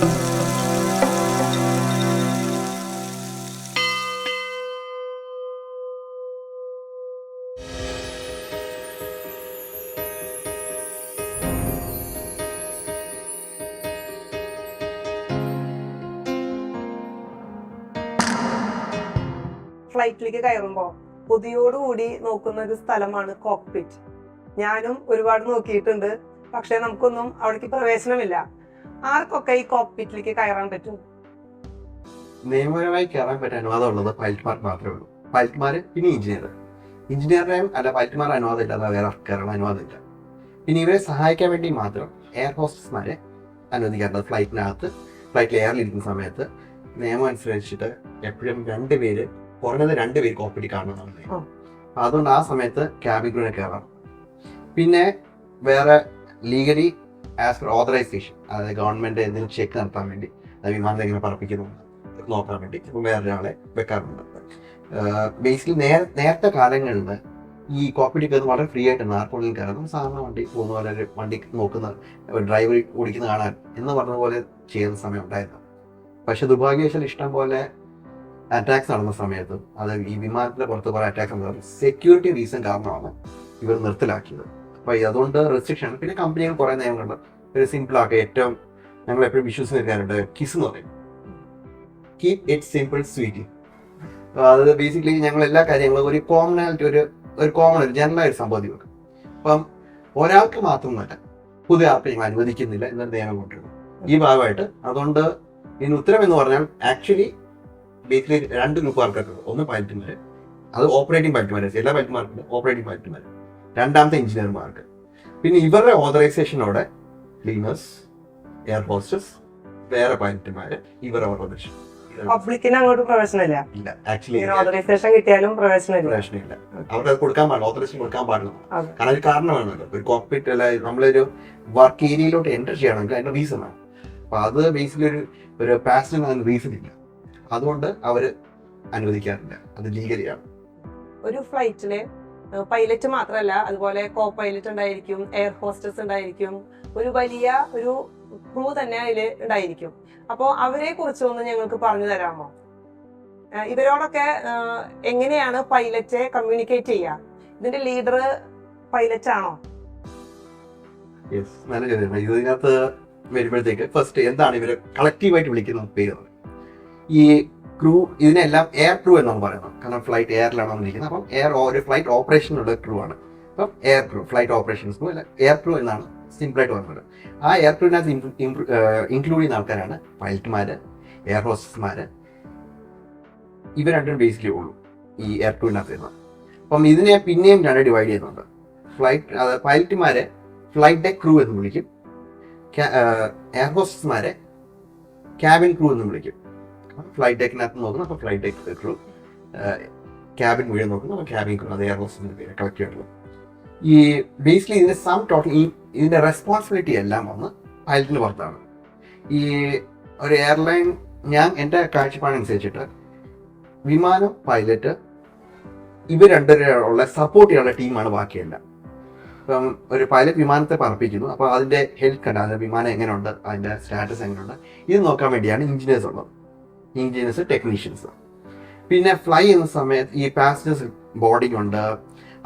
ഫ്ലൈറ്റിലേക്ക് കയറുമ്പോൾ കൊതിയോടുകൂടി നോക്കുന്ന ഒരു സ്ഥലമാണ് കോക്പിറ്റ്. ഞാനും ഒരുപാട് നോക്കിയിട്ടുണ്ട്, പക്ഷെ നമുക്കൊന്നും അവിടേക്ക് പ്രവേശനമില്ല. ആർക്കൊക്കെ ഈ കോക്പിറ്റിലേക്ക് കയറാൻ പറ്റും? നിയമപരമായി കയറാൻ പറ്റാൻ അനുവാദമുള്ളത് പൈലറ്റ്മാർക്ക് മാത്രമേ ഉള്ളൂ. പൈലറ്റ്മാർ പിന്നെ എഞ്ചിനീയറുടെയും അല്ല പൈലറ്റ്മാർ അനുവാദം ഇല്ലാതെ വേറെ കയറാൻ അനുവാദമില്ല. പിന്നെ ഇവരെ സഹായിക്കാൻ വേണ്ടി മാത്രം എയർ ഹോസ്റ്റസ്മാരെ അനുവദിക്കാറുണ്ട്. ഫ്ലൈറ്റിൽ എയറിലിരിക്കുന്ന സമയത്ത് നിയമം അനുസരിച്ചിട്ട് എപ്പോഴും കുറഞ്ഞത് 2 പേര് കോക്പിറ്റിൽ കാണുന്നതാണ്. അതുകൊണ്ട് ആ സമയത്ത് ക്യാബിൻ ക്രൂവിനെ കയറാം. പിന്നെ വേറെ ലീഗലി ആസ് പെർ ഓതറൈസേഷൻ, അതായത് ഗവൺമെന്റ് എന്തെങ്കിലും ചെക്ക് നടത്താൻ വേണ്ടി വിമാനത്തെ എങ്ങനെ പറപ്പിക്കുന്നു നോക്കാൻ വേണ്ടി ഇപ്പം വേറൊരാളെ വെക്കാറുണ്ട്. ബേസിക്കലി നേരത്തെ കാലങ്ങളിൽ ഈ കോക്പിറ്റിൽ കയറുന്നത് വളരെ ഫ്രീ ആയിട്ട് ആർക്കൊന്നും കയറും. സാധാരണ വണ്ടി പോകുന്ന പോലെ വണ്ടി നോക്കുന്ന ഡ്രൈവർ ഓടിക്കുന്ന കാണാൻ എന്ന് പറഞ്ഞ പോലെ ചെയ്യുന്ന സമയം ഉണ്ടായിരുന്നു. പക്ഷെ ദുർഭാഗ്യവശാൽ ഇഷ്ടം പോലെ അറ്റാക്സ് നടന്ന സമയത്ത്, അത് ഈ വിമാനത്തിന്റെ പുറത്ത് കുറെ അറ്റാക്സ് നടന്നത് സെക്യൂരിറ്റി റീസൺ കാരണമാണ് ഇവർ നിർത്തലാക്കിയത്. അപ്പൊ അതുകൊണ്ട് റെസ്ട്രിക്ഷൻ. പിന്നെ കമ്പനികൾ കുറെ നിയമങ്ങളുണ്ട്. ഒരു സിമ്പിൾ ആക്കുക, ഏറ്റവും ഞങ്ങൾ എപ്പോഴും വിശ്വസിക്കാറുണ്ട് കിസ് എന്ന് പറയും, കീപ് ഇറ്റ് സിമ്പിൾ സ്വീറ്റ്. അത് ബേസിക്കലി ഞങ്ങൾ എല്ലാ കാര്യങ്ങളും ഒരു കോമണാലിറ്റി, ഒരു ജനറൽ ആയിട്ട് സംഭവത്തിൽ വെക്കും. അപ്പം ഒരാൾക്ക് മാത്രമല്ല പുതിയ ആൾക്ക് ഞങ്ങൾ അനുവദിക്കുന്നില്ല എന്നൊരു നിയമം കൊണ്ടുവരും ഈ ഭാഗമായിട്ട്. അതുകൊണ്ട് ഇതിന് ഉത്തരം എന്ന് പറഞ്ഞാൽ ആക്ച്വലി ബേസിക്കലി 2 ഗ്രൂപ്പ് ആൾക്കാരുണ്ട്. ഒന്ന് പൈലറ്റുമാര്, അത് ഓപ്പറേറ്റിംഗ് പൈലറ്റുമാര്, എല്ലാ പൈലറ്റുമാർക്കും ഓപ്പറേറ്റിംഗ് പൈലറ്റുമാര്. രണ്ടാമത്തെ എഞ്ചിനീയർമാർക്ക്. പിന്നെ ഇവരുടെ ഓതറൈസേഷനോടെ ക്ലീനേഴ്സ്, എയർ ഹോസ്റ്റസ്, വേറെ പൈലറ്റുമാര്, ഇവരുടെ പ്രദേശം. പബ്ലിക്കിന് അങ്ങോട്ട് പ്രവേശനമില്ല. ഇല്ല, ആക്ച്വലി ഓതറൈസേഷൻ കിട്ടിയാലും പ്രവേശനമില്ല. അവർക്ക് കൊടുക്കാൻ പാടില്ല, ഓതറൈസേഷൻ കൊടുക്കാൻ പാടില്ല. കാരണം ഒരു കാരണം വേണമല്ലോ. ഒരു കോക്പിറ്റ് അല്ല, നമ്മളൊരു വർക്ക് ഏരിയയിലോട്ട് എൻ്റർ ചെയ്യണമെങ്കിൽ അതിന്റെ റീസൺ ആണ്. അപ്പൊ അത് ബേസിക്കലി ഒരു പാസഞ്ചർ അതിന് റീസൺ ഇല്ല. അതുകൊണ്ട് അവര് അനുവദിക്കാറില്ല. അത് ലീഗലിയാണ്. ഒരു ഫ്ലൈറ്റില് പൈലറ്റ് മാത്രമല്ല, അതുപോലെ കോ പൈലറ്റ് ഉണ്ടായിരിക്കും, എയർ ഹോസ്റ്റസ് ഉണ്ടായിരിക്കും, ഒരു വലിയ ഒരു ക്രൂ തന്നെ അതില് ഉണ്ടായിരിക്കും. അപ്പോൾ അവരെ കുറിച്ചൊന്ന് ഞങ്ങൾക്ക് പറഞ്ഞു തരാമോ? ഇവരോടൊക്കെ എങ്ങനെയാണ് പൈലറ്റ് കമ്മ്യൂണിക്കേറ്റ് ചെയ്യുക? ഇതിന്റെ ലീഡർ പൈലറ്റ് ആണോ? നല്ല ചോദ്യം. ഇതിനകത്ത് വരുമ്പോഴത്തേക്ക് ഫസ്റ്റ് എന്താണ് ഇവര് കളക്റ്റീവായിട്ട് വിളിക്കുന്ന പേര്? ഈ ക്രൂ, ഇതിനെല്ലാം എയർ ക്രൂ എന്നാണ് പറയുന്നത്. കാരണം ഫ്ലൈറ്റ് എയറിലാണ് വന്നിരിക്കുന്നത്. അപ്പം ഒരു ഫ്ലൈറ്റ് ഓപ്പറേഷനുള്ള ക്രൂ ആണ്. അപ്പം air crew, flight operations crew അല്ല എയർ ക്രൂ എന്നാണ് സിമ്പിളായിട്ട് പറഞ്ഞത്. ആ എയർ ക്രൂവിനകത്ത് ഇൻക്ലൂഡ് ചെയ്യുന്ന ആൾക്കാരാണ് പൈലറ്റ്മാര്, എയർ ഹോസ്റ്റസ്മാര്. ഇവർ രണ്ടും ബേസിക്കലി ഉള്ളൂ ഈ എയർ ക്രൂവിനകത്ത് വരുന്നത്. അപ്പം ഇതിനെ പിന്നെയും 2 ഡിവൈഡ് ചെയ്യുന്നുണ്ട്. പൈലറ്റ്മാരെ ഫ്ലൈറ്റ് ഡെക്ക് ക്രൂ എന്ന് വിളിക്കും, എയർ ഹോസ്റ്റസ്മാരെ ക്യാബിൻ ക്രൂ എന്ന് വിളിക്കും. ഫ്ലൈറ്റ് ഡെക്കിനകത്ത് നോക്കുന്നു അപ്പോൾ ഫ്ലൈറ്റ് ഡെക്ക് ക്രൂ, ക്യാബിൻ മുഴുവൻ നോക്കുന്നു അപ്പോൾ ക്യാബിൻ ക്രൂ, അത് എയർ ഹോസ്റ്റസിന്റെ പേര് കളക്ട് ചെയ്യുള്ളൂ. ഈ ബേസിക്കലി ഇതിന്റെ ടോട്ടൽ ഇതിന്റെ റെസ്പോൺസിബിലിറ്റി എല്ലാം വന്ന് പൈലറ്റിന് പുറത്താണ്. ഈ ഒരു എയർലൈൻ, എൻ്റെ കാഴ്ചപ്പാടനുസരിച്ചിട്ട് വിമാനം, പൈലറ്റ്, ഇവർ രണ്ടുപേരുള്ള സപ്പോർട്ട് ചെയ്യാനുള്ള ടീമാണ് ബാക്കിയെല്ലാം. ഇപ്പം ഒരു പൈലറ്റ് വിമാനത്തെ പറപ്പിക്കുന്നു, അപ്പോൾ അതിന്റെ ഹെൽത്ത് കണ്ട, അതിന്റെ വിമാനം എങ്ങനെയുണ്ട്, അതിന്റെ സ്റ്റാറ്റസ് എങ്ങനെയുണ്ട്, ഇത് നോക്കാൻ വേണ്ടിയാണ് എഞ്ചിനീയേഴ്സ് ഉള്ളത്. Engineers, technicians. പിന്നെ ഫ്ലൈ ചെയ്യുന്ന സമയത്ത് ഈ പാസഞ്ചേഴ്സ് ബോർഡിംഗ് ഉണ്ട്,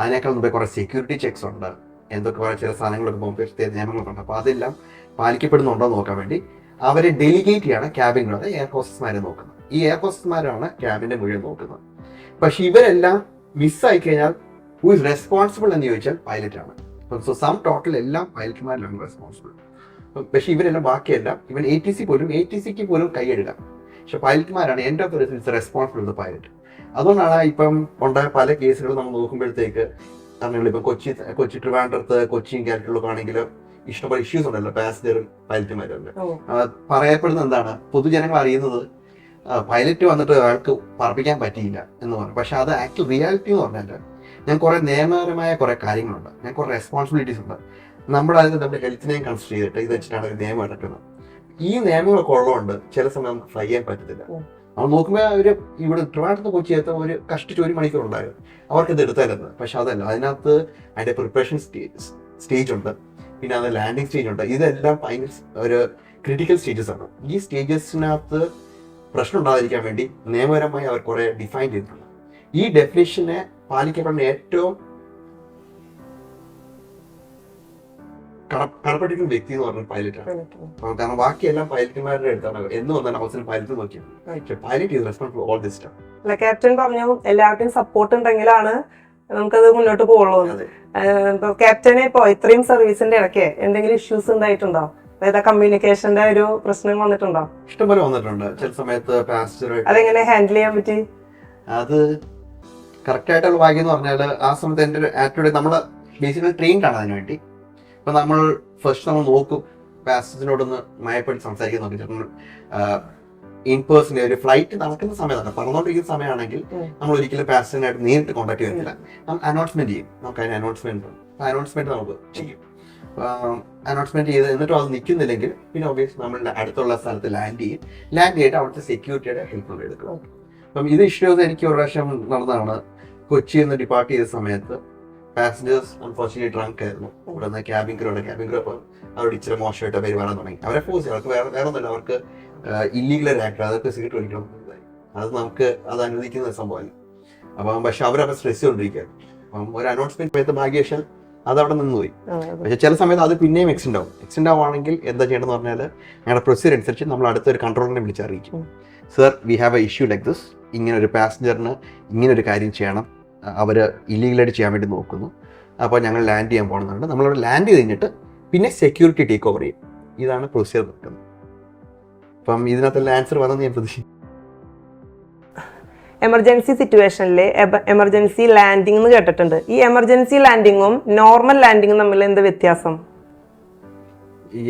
അതിനേക്കാൾ മുമ്പേ കുറേ സെക്യൂരിറ്റി ചെക്സ് ഉണ്ട്, എന്തൊക്കെ കുറേ ചില സാധനങ്ങളൊക്കെ പോകുമ്പോൾ നിയമങ്ങളൊക്കെ ഉണ്ട്. അപ്പോൾ അതെല്ലാം പാലിക്കപ്പെടുന്നുണ്ടോ എന്ന് നോക്കാൻ വേണ്ടി അവരെ ഡെലിഗേറ്റ് ചെയ്യാണ് ക്യാബിനുള്ളത് എയർ ഹോസ്റ്റസ്മാരെ നോക്കുന്നത്. ഈ എയർ ഹോസ്റ്റസ്മാരാണ് ക്യാബിന്റെ മുഴുവൻ നോക്കുന്നത്. പക്ഷെ ഇവരെല്ലാം മിസ്സായി കഴിഞ്ഞാൽ ഹു ഇസ് റെസ്പോൺസിബിൾ എന്ന് ചോദിച്ചാൽ പൈലറ്റ് ആണ്. സോ ടോട്ടൽ എല്ലാം പൈലറ്റ്മാരിലാണ് റെസ്പോൺസിബിൾ. പക്ഷെ ഇവരെല്ലാം ബാക്കിയെല്ലാം, ഇവൻ ATCക്ക് പോലും കൈയെടുക്കാം. പക്ഷെ പൈലറ്റ്മാരാണ് എൻ്റെ ഓഫ് റെസ്പോൺസിബിൾ ദ പൈലറ്റ്. അതുകൊണ്ടാണ് ഇപ്പം ഉണ്ടായ പല കേസുകളും നമ്മൾ നോക്കുമ്പോഴത്തേക്ക്, കാരണം ഇപ്പം കൊച്ചി ട്രിവാൻഡ്രത്ത്, കൊച്ചിയും കാലിക്കറ്റിലൊക്കെ ആണെങ്കിൽ ഇഷ്ടംപോലെ ഇഷ്യൂസ് ഉണ്ടല്ലോ പാസഞ്ചറും പൈലറ്റുമാരല്ലേ. പറയപ്പെടുന്നത് എന്താണ്, പൊതുജനങ്ങൾ അറിയുന്നത് പൈലറ്റ് വന്നിട്ട് ആൾക്ക് പറപ്പിക്കാൻ പറ്റിയില്ല എന്ന് പറഞ്ഞു. പക്ഷെ അത് ആക്ച്വൽ റിയാലിറ്റി എന്ന് പറഞ്ഞാൽ ഞാൻ കുറെ നിയമപരമായ കുറെ കാര്യങ്ങളുണ്ട്, ഞാൻ കുറെ റെസ്പോൺസിബിലിറ്റീസ് ഉണ്ട്. നമ്മുടെ ഹെൽത്തിനെയും കൺസിഡർ ചെയ്തിട്ട് ഇത് വെച്ചിട്ടാണ് ഒരു നിയമം എടുക്കുന്നത്. ഈ നിയമങ്ങളൊക്കെ ഉള്ളതുകൊണ്ട് ചില സമയം നമുക്ക് ഫ്ലൈ ചെയ്യാൻ പറ്റത്തില്ല. നമ്മൾ നോക്കുമ്പോൾ ഇവിടെ ട്രിവാൻഡ്രത്ത് കൊച്ചി എത്താൻ ഒരു കഷ്ടിച്ച് 1 മണിക്കൂർ ഉണ്ടായിരുന്നു, അവർക്ക് ഇത് എടുത്തായിരുന്നു. പക്ഷെ അതല്ല, അതിനകത്ത് അതിന്റെ പ്രിപ്പറേഷൻ സ്റ്റേജ് ഉണ്ട്, പിന്നെ അത് ലാൻഡിങ് സ്റ്റേജ് ഉണ്ട്. ഇതെല്ലാം ഭയങ്കര ഒരു ക്രിട്ടിക്കൽ സ്റ്റേജസ് ആണ്. ഈ സ്റ്റേജസിനകത്ത് പ്രശ്നം ഉണ്ടാകാതിരിക്കാൻ വേണ്ടി നിയമപരമായി അവർ കുറെ ഡിഫൈൻ ചെയ്തിട്ടുണ്ട്. ഈ ഡെഫിനേഷനെ പാലിക്കപ്പെടുന്ന ഏറ്റവും കടപ്പെട്ടിരിക്കുന്ന വ്യക്തി എന്ന് പറഞ്ഞ പൈലറ്റാണ്. കാരണം ബാക്കിയെല്ലാം പൈലറ്റുമാരുടെ അടുത്താണ് എന്ന് വന്നാൽ അവസരം പൈലറ്റ് നോക്കിയത്. പക്ഷേ pilot is responsible for all this stuff. അല്ല, ക്യാപ്റ്റൻ പറഞ്ഞു എല്ലാവരുടെയും സപ്പോർട്ട് ഉണ്ടെങ്കിലാണ് നമുക്കത് മുന്നോട്ട് പോകുള്ളൂ. ഇപ്പൊ ക്യാപ്റ്റന് ഇപ്പൊ ഇത്രയും സർവീസിന്റെ ഇടയ്ക്ക് എന്തെങ്കിലും ഇഷ്യൂസ് ഉണ്ടായിട്ടുണ്ടോ? അതായത് കമ്മ്യൂണിക്കേഷന്റെ ഒരു പ്രശ്നം വന്നിട്ടുണ്ടോ? ഇഷ്ടംപോലെ വന്നിട്ടുണ്ട്. ചില സമയത്ത് പാസഞ്ചർ അതെങ്ങനെ ഹാൻഡിൽ ചെയ്യാൻ പറ്റി? അത് കറക്റ്റ് ആയിട്ടുള്ള ഭാഗ്യം എന്ന് പറഞ്ഞാൽ ആ സമയത്ത് എൻ്റെ ഒരു ആറ്റിറ്റ്യൂഡ് നമ്മൾ ബേസിക്കലി ട്രെയിൻഡ് ആണ് അതിന് വേണ്ടി. അപ്പൊ നമ്മൾ ഫസ്റ്റ് നമ്മൾ നോക്കും, പാസഞ്ചറിനോടൊന്ന് മയപ്പെട്ട് സംസാരിക്കാൻ നോക്കി. ചിലപ്പോൾ ഇൻ പേഴ്സൺ ഒരു ഫ്ലൈറ്റ് നടക്കുന്ന സമയത്താണ്, പറന്നുകൊണ്ടിരിക്കുന്ന സമയമാണെങ്കിൽ നമ്മൾ ഒരിക്കലും പാസഞ്ചറിനായിട്ട് നേരിട്ട് കോൺടാക്ട് ചെയ്യുന്നില്ല. നമ്മൾ അനൗൺസ്മെന്റ് ചെയ്യും. നമുക്ക് അതിന് അനൗൺസ്മെന്റ് നമുക്ക് ചെയ്യും. അനൗൺസ്മെന്റ് ചെയ്ത് എന്നിട്ടും അത് നിൽക്കുന്നില്ലെങ്കിൽ പിന്നെ ഒബിയസ് നമ്മൾ അടുത്തുള്ള സ്ഥലത്ത് ലാൻഡ് ചെയ്തിട്ട് അവിടുത്തെ സെക്യൂരിറ്റിയുടെ ഹെൽപ്പ് എടുക്കും. അപ്പം ഇത് ഇഷ്യൂസ് എനിക്ക് ഒരു പ്രാവശ്യം നടന്നതാണ്. കൊച്ചിയിൽ നിന്ന് ഡിപ്പാർട്ട് ചെയ്ത സമയത്ത് പാസഞ്ചേഴ്സ് അൺഫോർച്ചുനേറ്റ്ലി ഡ്രങ്ക് ആയിരുന്നു. ഇവിടെ നിന്ന് ക്യാബിൻ ക്രൂ അപ്പം അവരോട് ഇച്ചിരി മോശമായിട്ട് പെരുമാറാൻ തുടങ്ങി. അവരെ ഫോഴ്സ് ചെയ്യും. അവർക്ക് വേറെ ഒന്നുമില്ല, അവർക്ക് ഇല്ലീഗൽ ആക്ട്, അതൊക്കെ സിഗരറ്റ് വലിക്കണം. അത് നമുക്ക് അത് അനുവദിക്കുന്ന സംഭവമല്ല. അപ്പം പക്ഷെ അവരവിടെ സ്ട്രെസ് കൊണ്ടിരിക്കുകയാണ്. അപ്പം ഒരു അനൗൺസ്മെന്റ് സമയത്ത് ഭാഗ്യവശാൽ അത് അവിടെ നിന്നുപോയി. പക്ഷെ ചില സമയത്ത് അത് പിന്നെയും എക്സ്റ്റെൻഡ് ആവുകയാണെങ്കിൽ എന്താ ചെയ്യണമെന്ന് പറഞ്ഞാൽ ഞങ്ങളുടെ പ്രൊസീജിയർ അനുസരിച്ച് നമ്മൾ അടുത്തൊരു കൺട്രോളറിനെ വിളിച്ചറിയിക്കും. Sir, we have a issue like this. ഇങ്ങനെ ഒരു പാസഞ്ചറിന് ഇങ്ങനെ ഒരു കാര്യം ചെയ്യണം, അവർ ഇല്ലീഗലായിട്ട് ചെയ്യാൻ വേണ്ടി നോക്കുന്നു, അപ്പോൾ ഞങ്ങൾ ലാൻഡ് ചെയ്യാൻ പോകുന്നുണ്ട്. നമ്മളവിടെ ലാൻഡ് ചെയ്ത് കഴിഞ്ഞിട്ട് പിന്നെ സെക്യൂരിറ്റി ടേക്ക് ഓവർ ചെയ്യും. ഇതാണ് പ്രൊസീജിയർ നിൽക്കുന്നത്. അപ്പം ഇതിനകത്തുള്ള ആൻസർ വന്നെന്ന് ഞാൻ പ്രതീക്ഷിക്കും. എമർജൻസി സിറ്റുവേഷനിൽ എമർജൻസി ലാൻഡിംഗ് എന്ന് കേട്ടിട്ടുണ്ട്. ഈ എമർജൻസി ലാൻഡിങ്ങും നോർമൽ ലാൻഡിങ്ങും തമ്മിൽ എന്ത് വ്യത്യാസം?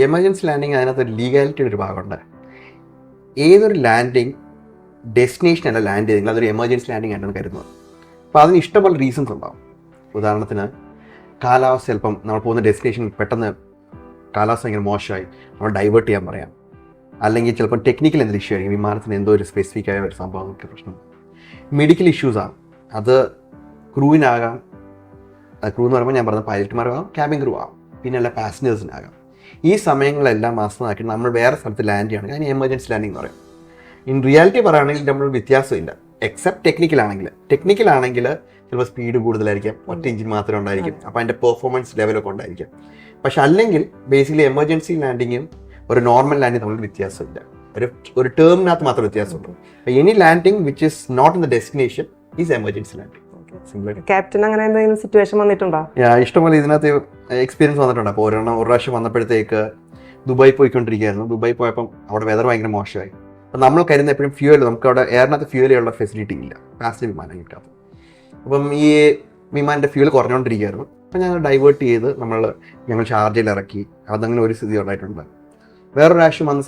എമർജൻസി ലാൻഡിങ് അതിനകത്ത് ലീഗാലിറ്റിയുടെ ഒരു ഭാഗമുണ്ട്. ഏതൊരു ലാൻഡിങ് ഡെസ്റ്റിനേഷൻ അല്ല ലാൻഡ് ചെയ്തെങ്കിൽ അതൊരു എമർജൻസി ലാൻഡിങ് ആയിട്ടാണ് കരുതുന്നത്. അപ്പോൾ അതിന് ഇഷ്ടംപോലെ റീസൺസ് ഉണ്ടാവും. ഉദാഹരണത്തിന് കാലാവസ്ഥ, ചിലപ്പം നമ്മൾ പോകുന്ന ഡെസ്റ്റിനേഷൻ പെട്ടെന്ന് കാലാവസ്ഥ ഭയങ്കര മോശമായി, നമ്മൾ ഡൈവേർട്ട് ചെയ്യാൻ പറയാം. അല്ലെങ്കിൽ ചിലപ്പോൾ ടെക്നിക്കൽ എന്തൊരു ഇഷ്യൂ ആയിരിക്കും, വിമാനത്തിന് എന്തോ ഒരു സ്പെസിഫിക് ആയ ഒരു സംഭവങ്ങൾക്ക് പ്രശ്നം. മെഡിക്കൽ ഇഷ്യൂസാണ്, അത് ക്രൂവിനാകാം. ക്രൂ എന്ന് പറയുമ്പോൾ ഞാൻ പറഞ്ഞ പൈലറ്റുമാരാകാം, ക്യാബിൻ ക്രൂ ആകാം, പിന്നെ അല്ല പാസഞ്ചേഴ്സിനാകാം. ഈ സമയങ്ങളെല്ലാം മാസമാക്കി നമ്മൾ വേറെ സ്ഥലത്ത് ലാൻഡ് ചെയ്യുകയാണെങ്കിൽ അതിന് എമർജൻസി ലാൻഡിങ് എന്ന് പറയും. ഇൻ റിയാലിറ്റി പറയുകയാണെങ്കിൽ നമ്മൾ വ്യത്യാസമില്ല, എക്സെപ്റ്റ് ടെക്നിക്കലാണെങ്കിൽ ചിലപ്പോൾ സ്പീഡ് കൂടുതലായിരിക്കും, ഒറ്റ എഞ്ചിൻ മാത്രമേ ഉണ്ടായിരിക്കും, അപ്പോൾ അതിൻ്റെ പെർഫോമൻസ് ലെവലൊക്കെ ഉണ്ടായിരിക്കും. പക്ഷെ അല്ലെങ്കിൽ ബേസിക്കലി എമർജൻസി ലാൻഡിങ്ങും ഒരു നോർമൽ ലാൻഡിങ് തമ്മിൽ വ്യത്യാസമില്ല, ഒരു ടേമിനകത്ത് മാത്രം വ്യത്യാസമുണ്ട്. Any landing which is not in the destination is emergency landing. Captain അങ്ങനെ എന്തെങ്കിലും സിറ്റുവേഷൻ വന്നിട്ടുണ്ടോ? ഇഷ്ടംപോലെ ഇതിനകത്ത് എക്സ്പീരിയൻസ് വന്നിട്ടുണ്ട്. അപ്പോൾ ഒരു പ്രാവശ്യം വന്നപ്പോഴത്തേക്ക് ദുബായി പോയിക്കൊണ്ടിരിക്കുകയായിരുന്നു. ദുബായി പോയപ്പം അവിടെ വെതർ ഭയങ്കര മോശമായി. അപ്പം നമ്മൾ കരുതുന്ന എപ്പോഴും ഫ്യൂവൽ, നമുക്ക് അവിടെ എയറിനകത്ത് ഫ്യൂവലുള്ള ഫെസിലിറ്റി ഇല്ല, പാസഞ്ചർ വിമാനം കിട്ടാത്ത. അപ്പം ഈ വിമാനൻ്റെ ഫ്യൂവൽ കുറഞ്ഞുകൊണ്ടിരിക്കുകയായിരുന്നു. അപ്പം ഞങ്ങൾ ഡൈവേർട്ട് ചെയ്ത് ഞങ്ങൾ ഷാർജയിൽ ഇറക്കി. അതങ്ങനെ ഒരു സ്ഥിതി ഉണ്ടായിട്ടുണ്ട്. വേറൊരു പ്രാവശ്യം വന്ന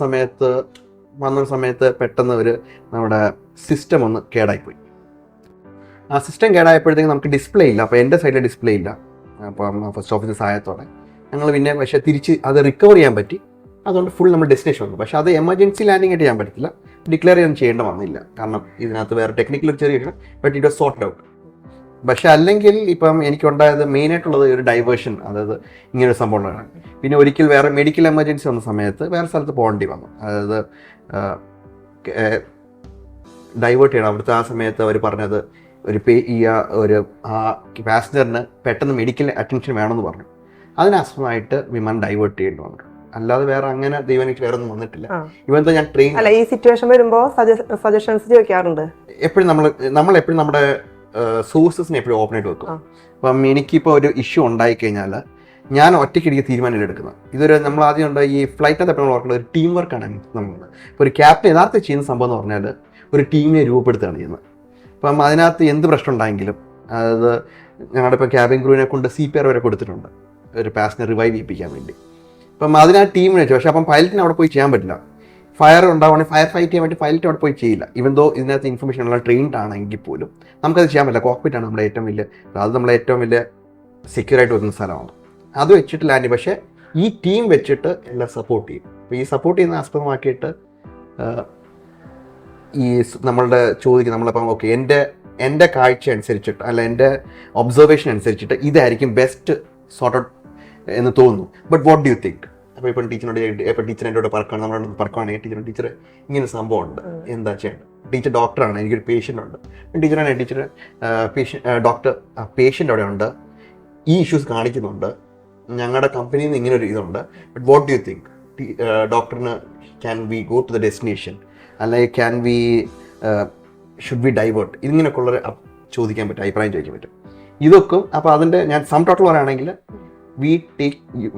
സമയത്ത് പെട്ടെന്ന് നമ്മുടെ സിസ്റ്റം ഒന്ന് കേടായിപ്പോയി. ആ സിസ്റ്റം കേടായപ്പോഴത്തേക്ക് നമുക്ക് ഡിസ്പ്ലേ ഇല്ല. അപ്പോൾ എൻ്റെ സൈഡിൽ ഡിസ്പ്ലേ ഇല്ല. അപ്പം ഫസ്റ്റ് ഓഫീസർ സഹായത്തോടെ ഞങ്ങൾ പിന്നെ പക്ഷേ തിരിച്ച് അത് റിക്കവർ ചെയ്യാൻ പറ്റി. അതുകൊണ്ട് ഫുൾ നമ്മൾ ഡെസ്റ്റിനേഷൻ വന്നു. പക്ഷേ അത് എമർജൻസി ലാൻഡിംഗ് ആയിട്ട് ചെയ്യാൻ പറ്റത്തില്ല, ഡിക്ലെയർ ചെയ്യേണ്ട വന്നില്ല. കാരണം ഇതിനകത്ത് വേറെ ടെക്നിക്കൽ ഒരു ചെറിയ but it was sort out. പക്ഷെ അല്ലെങ്കിൽ ഇപ്പം എനിക്കുണ്ടായത് മെയിനായിട്ടുള്ളത് ഒരു ഡൈവേർഷൻ, അതായത് ഇങ്ങനൊരു സംഭവമാണ്. പിന്നെ ഒരിക്കൽ വേറെ മെഡിക്കൽ എമർജൻസി വന്ന സമയത്ത് വേറെ സ്ഥലത്ത് പോകേണ്ടി വന്നു. അതായത് ഡൈവേർട്ട് ചെയ്യണം. അവിടുത്തെ ആ സമയത്ത് അവർ പറഞ്ഞത് ഒരു പാസഞ്ചറിന് പെട്ടെന്ന് മെഡിക്കൽ അറ്റൻഷൻ വേണമെന്ന് പറഞ്ഞു. അതിനാസ്പദമായിട്ട് വിമാനം ഡൈവേർട്ട് ചെയ്യേണ്ടി വന്നു. അല്ലാതെ വേറെ അങ്ങനെ ദൈവം വേറെ ഒന്നും വന്നിട്ടില്ല. ഇവന്താ ഞാൻ ട്രെയിൻ അല്ല, ഈ സിറ്റുവേഷൻ വരുമ്പോൾ സജഷൻസ് ചോദിക്കാറുണ്ട്. എപ്പോഴും നമ്മൾ എപ്പോഴും നമ്മുടെ സോഴ്സസിനെ എപ്പോഴും ഓപ്പൺ ആയിട്ട് വെക്കും. അപ്പം എനിക്കിപ്പോൾ ഒരു ഇഷ്യൂ ഉണ്ടായിക്കഴിഞ്ഞാൽ ഞാൻ ഒറ്റയ്ക്ക് തീരുമാനം എടുക്കുന്നത്. ഇതൊരു നമ്മൾ ആദ്യം ഉണ്ട് ഈ ഫ്ലൈറ്റിനകത്ത് എപ്പോഴും ഓർക്കേണ്ടത് ഒരു ടീം വർക്കാണ് നമ്മൾ. ഇപ്പോൾ ഒരു ക്യാപ്റ്റൻ യഥാർത്ഥം ചെയ്യുന്ന സംഭവം എന്ന് പറഞ്ഞാൽ ഒരു ടീമിനെ രൂപപ്പെടുത്തുകയാണ് ചെയ്യുന്നത്. അപ്പം അതിനകത്ത് എന്ത് പ്രശ്നം ഉണ്ടായെങ്കിലും, അതായത് ഞങ്ങളുടെ ഇപ്പോൾ ക്യാബിൻ ക്രൂവിനെ കൊണ്ട് CPR വരെ കൊടുത്തിട്ടുണ്ട്, ഒരു പാസഞ്ചർ റിവൈവ് ചെയ്യിപ്പിക്കാൻ വേണ്ടി. അപ്പം അതിനാ ടീമിനെ വെച്ചു. പക്ഷേ അപ്പം പൈലറ്റിന് അവിടെ പോയി ചെയ്യാൻ പറ്റില്ല. ഫയർ ഉണ്ടാവുകയാണെങ്കിൽ ഫയർ ഫൈറ്റ് ചെയ്യാൻ വേണ്ടി പൈലറ്റ് അവിടെ പോയി ചെയ്യില്ല. ഇവൻ ദോ ഇതിനകത്ത് ഇൻഫർമേഷൻ ഉള്ള ട്രെയിൻഡ് ആണെങ്കിൽ പോലും നമുക്കത് ചെയ്യാൻ പറ്റില്ല. കോക്പിറ്റാണ് നമ്മുടെ ഏറ്റവും വലിയ സെക്യൂർ ആയിട്ട് വരുന്ന സ്ഥലമാണ്. അത് വെച്ചിട്ട് ലാൻഡ്. പക്ഷേ ഈ ടീം വെച്ചിട്ട് എല്ലാം സപ്പോർട്ട് ചെയ്യും. അപ്പോൾ ഈ സപ്പോർട്ട് ചെയ്യുന്ന ആസ്പദമാക്കിയിട്ട് ഈ നമ്മളുടെ നമ്മളിപ്പം ഓക്കെ എൻ്റെ കാഴ്ച അനുസരിച്ചിട്ട് അല്ല എൻ്റെ ഒബ്സർവേഷൻ അനുസരിച്ചിട്ട് ഇതായിരിക്കും ബെസ്റ്റ് സോർട്ട് ഔട്ട് എന്ന് തോന്നുന്നു. But what do you think? അപ്പോൾ ഇപ്പം ടീച്ചർ എൻ്റെ പറക്കുകയാണ്, നമ്മളോട് പറക്കുകയാണെങ്കിൽ ടീച്ചർ ഇങ്ങനെ സംഭവം ഉണ്ട്, എന്താ ചെയ്യേണ്ടത്? ടീച്ചർ ഡോക്ടറാണ്, എനിക്കൊരു പേഷ്യൻ്റ് ഉണ്ട്. ടീച്ചറാണ് ടീച്ചർ ഡോക്ടർ പേഷ്യൻ്റ് അവിടെ ഉണ്ട്, ഈ ഇഷ്യൂസ് കാണിക്കുന്നുണ്ട്, ഞങ്ങളുടെ കമ്പനിയിൽ നിന്ന് ഇങ്ങനെ ഒരു ഇതുണ്ട്, but what do you think? ഡോക്ടറിന് can we go to the destination, അല്ലെങ്കിൽ can we should we divert? ഇതിങ്ങനെയൊക്കെ ഉള്ളൊരു ചോദിക്കാൻ പറ്റും, അഭിപ്രായം ചോദിക്കാൻ പറ്റും. ഇതൊക്കെ അപ്പോൾ അതിൻ്റെ ഞാൻ സം ടോട്ടൽ പറയുകയാണെങ്കിൽ we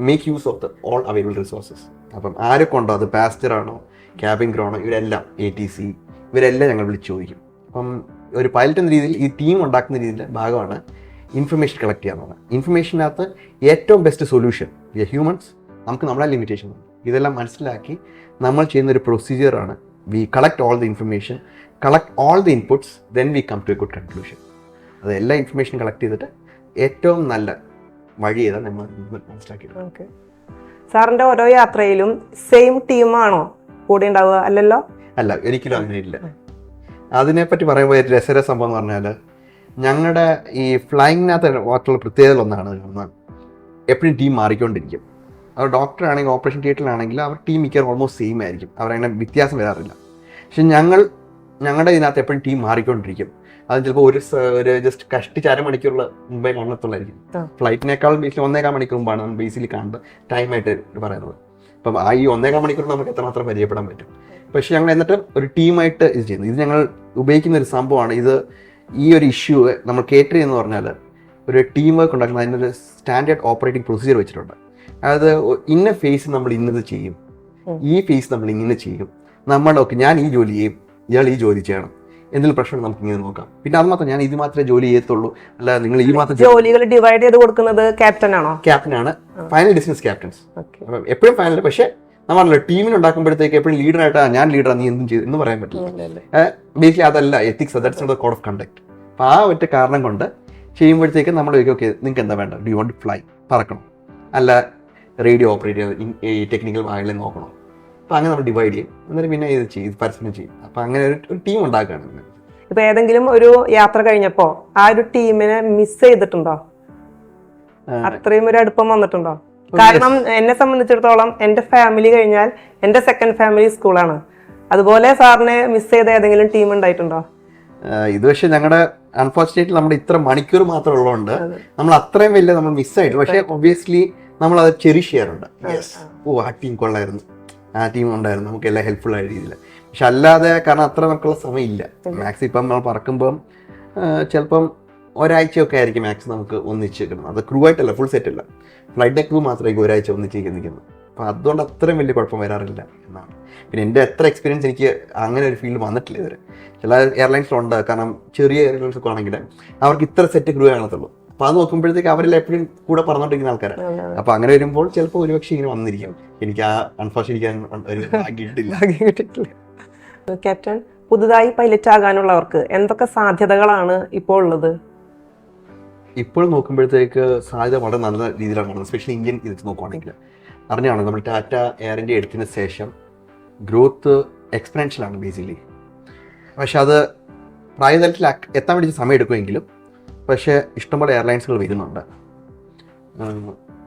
make use of the all available resources. അപ്പം ആരൊക്കെ ഉണ്ടോ, അത് പാസഞ്ചർ ആണോ, ക്യാബിൻ ക്രൂ ആണോ, ഇവരെല്ലാം ATC ഇവരെല്ലാം ഞങ്ങൾ വിളിച്ച് ചോദിക്കും. അപ്പം ഒരു പൈലറ്റ് എന്ന രീതിയിൽ ഈ ടീം ഉണ്ടാക്കുന്ന രീതിയിലെ ഭാഗമാണ് ഇൻഫർമേഷൻ കളക്ട് ചെയ്യാന്ന് പറഞ്ഞാൽ. ഇൻഫർമേഷനകത്ത് ഏറ്റവും ബെസ്റ്റ് സൊല്യൂഷൻ ഹ്യൂമൻസ്, നമുക്ക് നമ്മുടെ ലിമിറ്റേഷൻ ഉണ്ട്, ഇതെല്ലാം മനസ്സിലാക്കി നമ്മൾ ചെയ്യുന്നൊരു പ്രൊസീജിയറാണ് we collect all the information, collect all the inputs, then we come to a good conclusion. അത് എല്ലാ ഇൻഫർമേഷൻ കളക്ട് ചെയ്തിട്ട് ഏറ്റവും നല്ല വഴി ചെയ്താൽ നമ്മൾ മനസ്സിലാക്കിയത്. ഓക്കെ. സാറിൻ്റെ ഓരോ യാത്രയിലും സെയിം ടീമാണോ കൂടെ ഉണ്ടാവുക? അല്ലല്ലോ. അല്ല, ഒരിക്കലും അങ്ങനെ ഇല്ല. അതിനെപ്പറ്റി പറയുമ്പോൾ ഒരു രസകര സംഭവം എന്ന് പറഞ്ഞാൽ, ഞങ്ങളുടെ ഈ ഫ്ലൈങ്ങിനകത്ത് മറ്റുള്ള പ്രത്യേകതകളൊന്നാണ് എപ്പോഴും ടീം മാറിക്കൊണ്ടിരിക്കും. അവർ ഡോക്ടറാണെങ്കിൽ ഓപ്പറേഷൻ തിയേറ്ററിലാണെങ്കിൽ അവർ ടീം മിക്കവാറും ഓൾമോസ്റ്റ് സെയിം ആയിരിക്കും, അവരങ്ങനെ വ്യത്യാസം വരാറില്ല. പക്ഷെ ഞങ്ങളുടെ ഇതിനകത്ത് എപ്പോഴും ടീം മാറിക്കൊണ്ടിരിക്കും. അത് ചിലപ്പോൾ ഒരു ജസ്റ്റ് കഷ്ടിച്ച് അരമണിക്കൂറുള്ള മുമ്പേ കാണത്തുള്ളായിരിക്കും. ഫ്ലൈറ്റിനേക്കാൾ ബേസിൽ 1.25 മണിക്കൂർ മുമ്പാണ് നമ്മൾ ബേസിൽ കാണേണ്ട ടൈമായിട്ട് പറയുന്നത്. അപ്പം ഈ 1.25 മണിക്കൂർ നമുക്ക് എത്രമാത്രം പരിചയപ്പെടാൻ പറ്റും. പക്ഷേ ഞങ്ങൾ എന്നിട്ട് ഒരു ടീമായിട്ട് ഇത് ചെയ്യുന്നു. ഇത് ഞങ്ങൾ ഉപയോഗിക്കുന്ന ഒരു സംഭവമാണ്. ഇത് ഈ ഒരു ഇഷ്യൂ നമ്മൾ കേറ്റർ ചെയ്യുന്ന പറഞ്ഞാൽ ഒരു ടീം വർക്ക് ഉണ്ടാക്കുന്നത് അതിനൊരു സ്റ്റാൻഡേർഡ് ഓപ്പറേറ്റിംഗ് പ്രൊസീജിയർ വെച്ചിട്ടുണ്ട്. അതായത് ഇന്ന ഫേസ് നമ്മൾ ഇന്നത് ചെയ്യും, ഈ ഫേസ് നമ്മൾ ഇങ്ങനെ ചെയ്യും, നമ്മളൊക്കെ ഞാൻ ഈ ജോലി ചെയ്യും, ഇയാൾ ഈ ജോലി ചെയ്യണം, എന്തെങ്കിലും പ്രശ്നം നമുക്ക് ഇങ്ങനെ നോക്കാം. പിന്നെ അത് മാത്രം ഞാൻ ഇത് മാത്രമേ ജോലി ചെയ്യത്തുള്ളൂ, അല്ല നിങ്ങൾ ഈ മാത്രം ജോലികൾ ഡിവൈഡ് ചെയ്ത് കൊടുക്കുന്നത് ക്യാപ്റ്റൻ ആണോ? ക്യാപ്റ്റനാണ്, ഫൈനൽ ഡിസിഷൻസ് ക്യാപ്റ്റൻസ്. എപ്പോഴും ഫൈനൽ. പക്ഷേ നമ്മളല്ലോ ടീമിന് ഉണ്ടാക്കുമ്പോഴത്തേക്ക് എപ്പോഴും ലീഡറായിട്ട് ഞാൻ ലീഡറാ നീ എന്തും ചെയ്തു എന്ന് പറയാൻ പറ്റില്ല. ബേസിക്കലി അതല്ല ethics, that's not the code of conduct. അപ്പം ആ ഒറ്റ കാരണം കൊണ്ട് ചെയ്യുമ്പോഴത്തേക്ക് നമ്മൾ ഓക്കെ നിങ്ങൾക്ക് എന്താ വേണ്ട, do you want to fly, പറക്കണം, അല്ല റേഡിയോ ഓപ്പറേറ്റ് ചെയ്ത് ടെക്നിക്കൽ ഭാഗങ്ങളിൽ നോക്കണം. അപ്പം അങ്ങനെ നമ്മൾ ഡിവൈഡ് ചെയ്യും, എന്നിട്ട് പിന്നെ ഇത് ചെയ്യും, പരസ്യം ചെയ്യും. അപ്പം അങ്ങനെ ഒരു ടീം ഉണ്ടാക്കുകയാണ്. ഇപ്പൊ ഏതെങ്കിലും ഒരു യാത്ര കഴിഞ്ഞപ്പോ ആ ഒരു ടീമിനെ മിസ് ചെയ്തിട്ടുണ്ടോ? അത്രയും ഒരു അടുപ്പം വന്നിട്ടുണ്ടോ? കാരണം എന്നെ സംബന്ധിച്ചിടത്തോളം എന്റെ ഫാമിലി കഴിഞ്ഞാൽ എന്റെ സെക്കൻഡ് ഫാമിലി സ്കൂളാണ്. അതുപോലെ സാറിനെ മിസ് ചെയ്ത ഏതെങ്കിലും ടീം ഉണ്ടായിട്ടുണ്ടോ? ഇത് പക്ഷേ ഞങ്ങളുടെ അൺഫോർച്ചുനേറ്റ്ലി നമ്മുടെ ഇത്ര മണിക്കൂർ മാത്രം ഉള്ളതുകൊണ്ട് നമ്മൾ അത്രയും വലിയ നമ്മൾ മിസ്സായിട്ട്, പക്ഷേ ഒബ്വിയസ്ലി നമ്മൾ അത് ചെറിഷ് ചെയ്യാറുണ്ട്. ആ ടീം കൊള്ളായിരുന്നു, ആ ടീം ഉണ്ടായിരുന്നു, നമുക്ക് എല്ലാം ഹെൽപ്ഫുൾ ആയ രീതിയിൽ. പക്ഷെ അല്ലാതെ കാരണം അത്ര നമുക്കുള്ള സമയമില്ല. മാക്സ് ഇപ്പം നമ്മൾ പറക്കുമ്പം ചിലപ്പം ഒരാഴ്ചയൊക്കെ ആയിരിക്കും മാക്സ് നമുക്ക് ഒന്നിച്ച് കിട്ടുന്നത്. അത് ക്രൂ ആയിട്ടല്ല, ഫുൾ സെറ്റ് അല്ല, ഫ്ലൈറ്റിൻ്റെ ക്രൂ മാത്രമായിരിക്കും ഒരാഴ്ച ഒന്നിച്ചേക്ക് നിൽക്കുന്നത്. അപ്പോൾ അതുകൊണ്ട് അത്രയും വലിയ കുഴപ്പം വരാറില്ല എന്നാണ്. പിന്നെ എൻ്റെ എത്ര എക്സ്പീരിയൻസ് എനിക്ക് അങ്ങനെ ഒരു ഫീൽഡ് വന്നിട്ടില്ല ഇതുവരെ. ചില എയർലൈൻസിലുണ്ട്, കാരണം ചെറിയ എയർലൈൻസൊക്കെ ആണെങ്കിൽ അവർക്ക് ഇത്ര സെറ്റ് ക്രൂ കാണത്തുള്ളൂ. അപ്പോൾ അത് നോക്കുമ്പോഴത്തേക്ക് അവരെല്ലാം എപ്പോഴും കൂടെ പറഞ്ഞുകൊണ്ടിരിക്കുന്ന ആൾക്കാരാണ്. അപ്പോൾ അങ്ങനെ വരുമ്പോൾ ചിലപ്പോൾ ഒരുപക്ഷെ ഇങ്ങനെ വന്നിരിക്കും. എനിക്ക് ആ അൺഫോർച്ചുനേറ്റ് ഒരു കിട്ടിയിട്ടില്ല. ക്യാപ്റ്റൻ, പുതുതായി പൈലറ്റ് ആകാനുള്ളവർക്ക് എന്തൊക്കെ സാധ്യതകളാണ് ഇപ്പോൾ ഉള്ളത്? ഇപ്പോൾ നോക്കുമ്പോഴത്തേക്ക് സാധ്യത വളരെ നല്ല രീതിയിലാണ് കാണുന്നത്. എസ്പെഷ്യലി ഇന്ത്യൻ ഇത് നോക്കുവാണെങ്കിൽ അറിഞ്ഞാണ് നമ്മൾ ടാറ്റ എയർ ഇന്ത്യ എടുത്തതിന് ശേഷം ഗ്രോത്ത് എക്സ്പെൻഷ്യലാണ് ബേസിക്കലി. പക്ഷെ അത് പ്രായതലത്തിൽ എത്താൻ വേണ്ടി സമയം എടുക്കുമെങ്കിലും പക്ഷേ ഇഷ്ടംപോലെ എയർലൈൻസുകൾ വരുന്നുണ്ട്.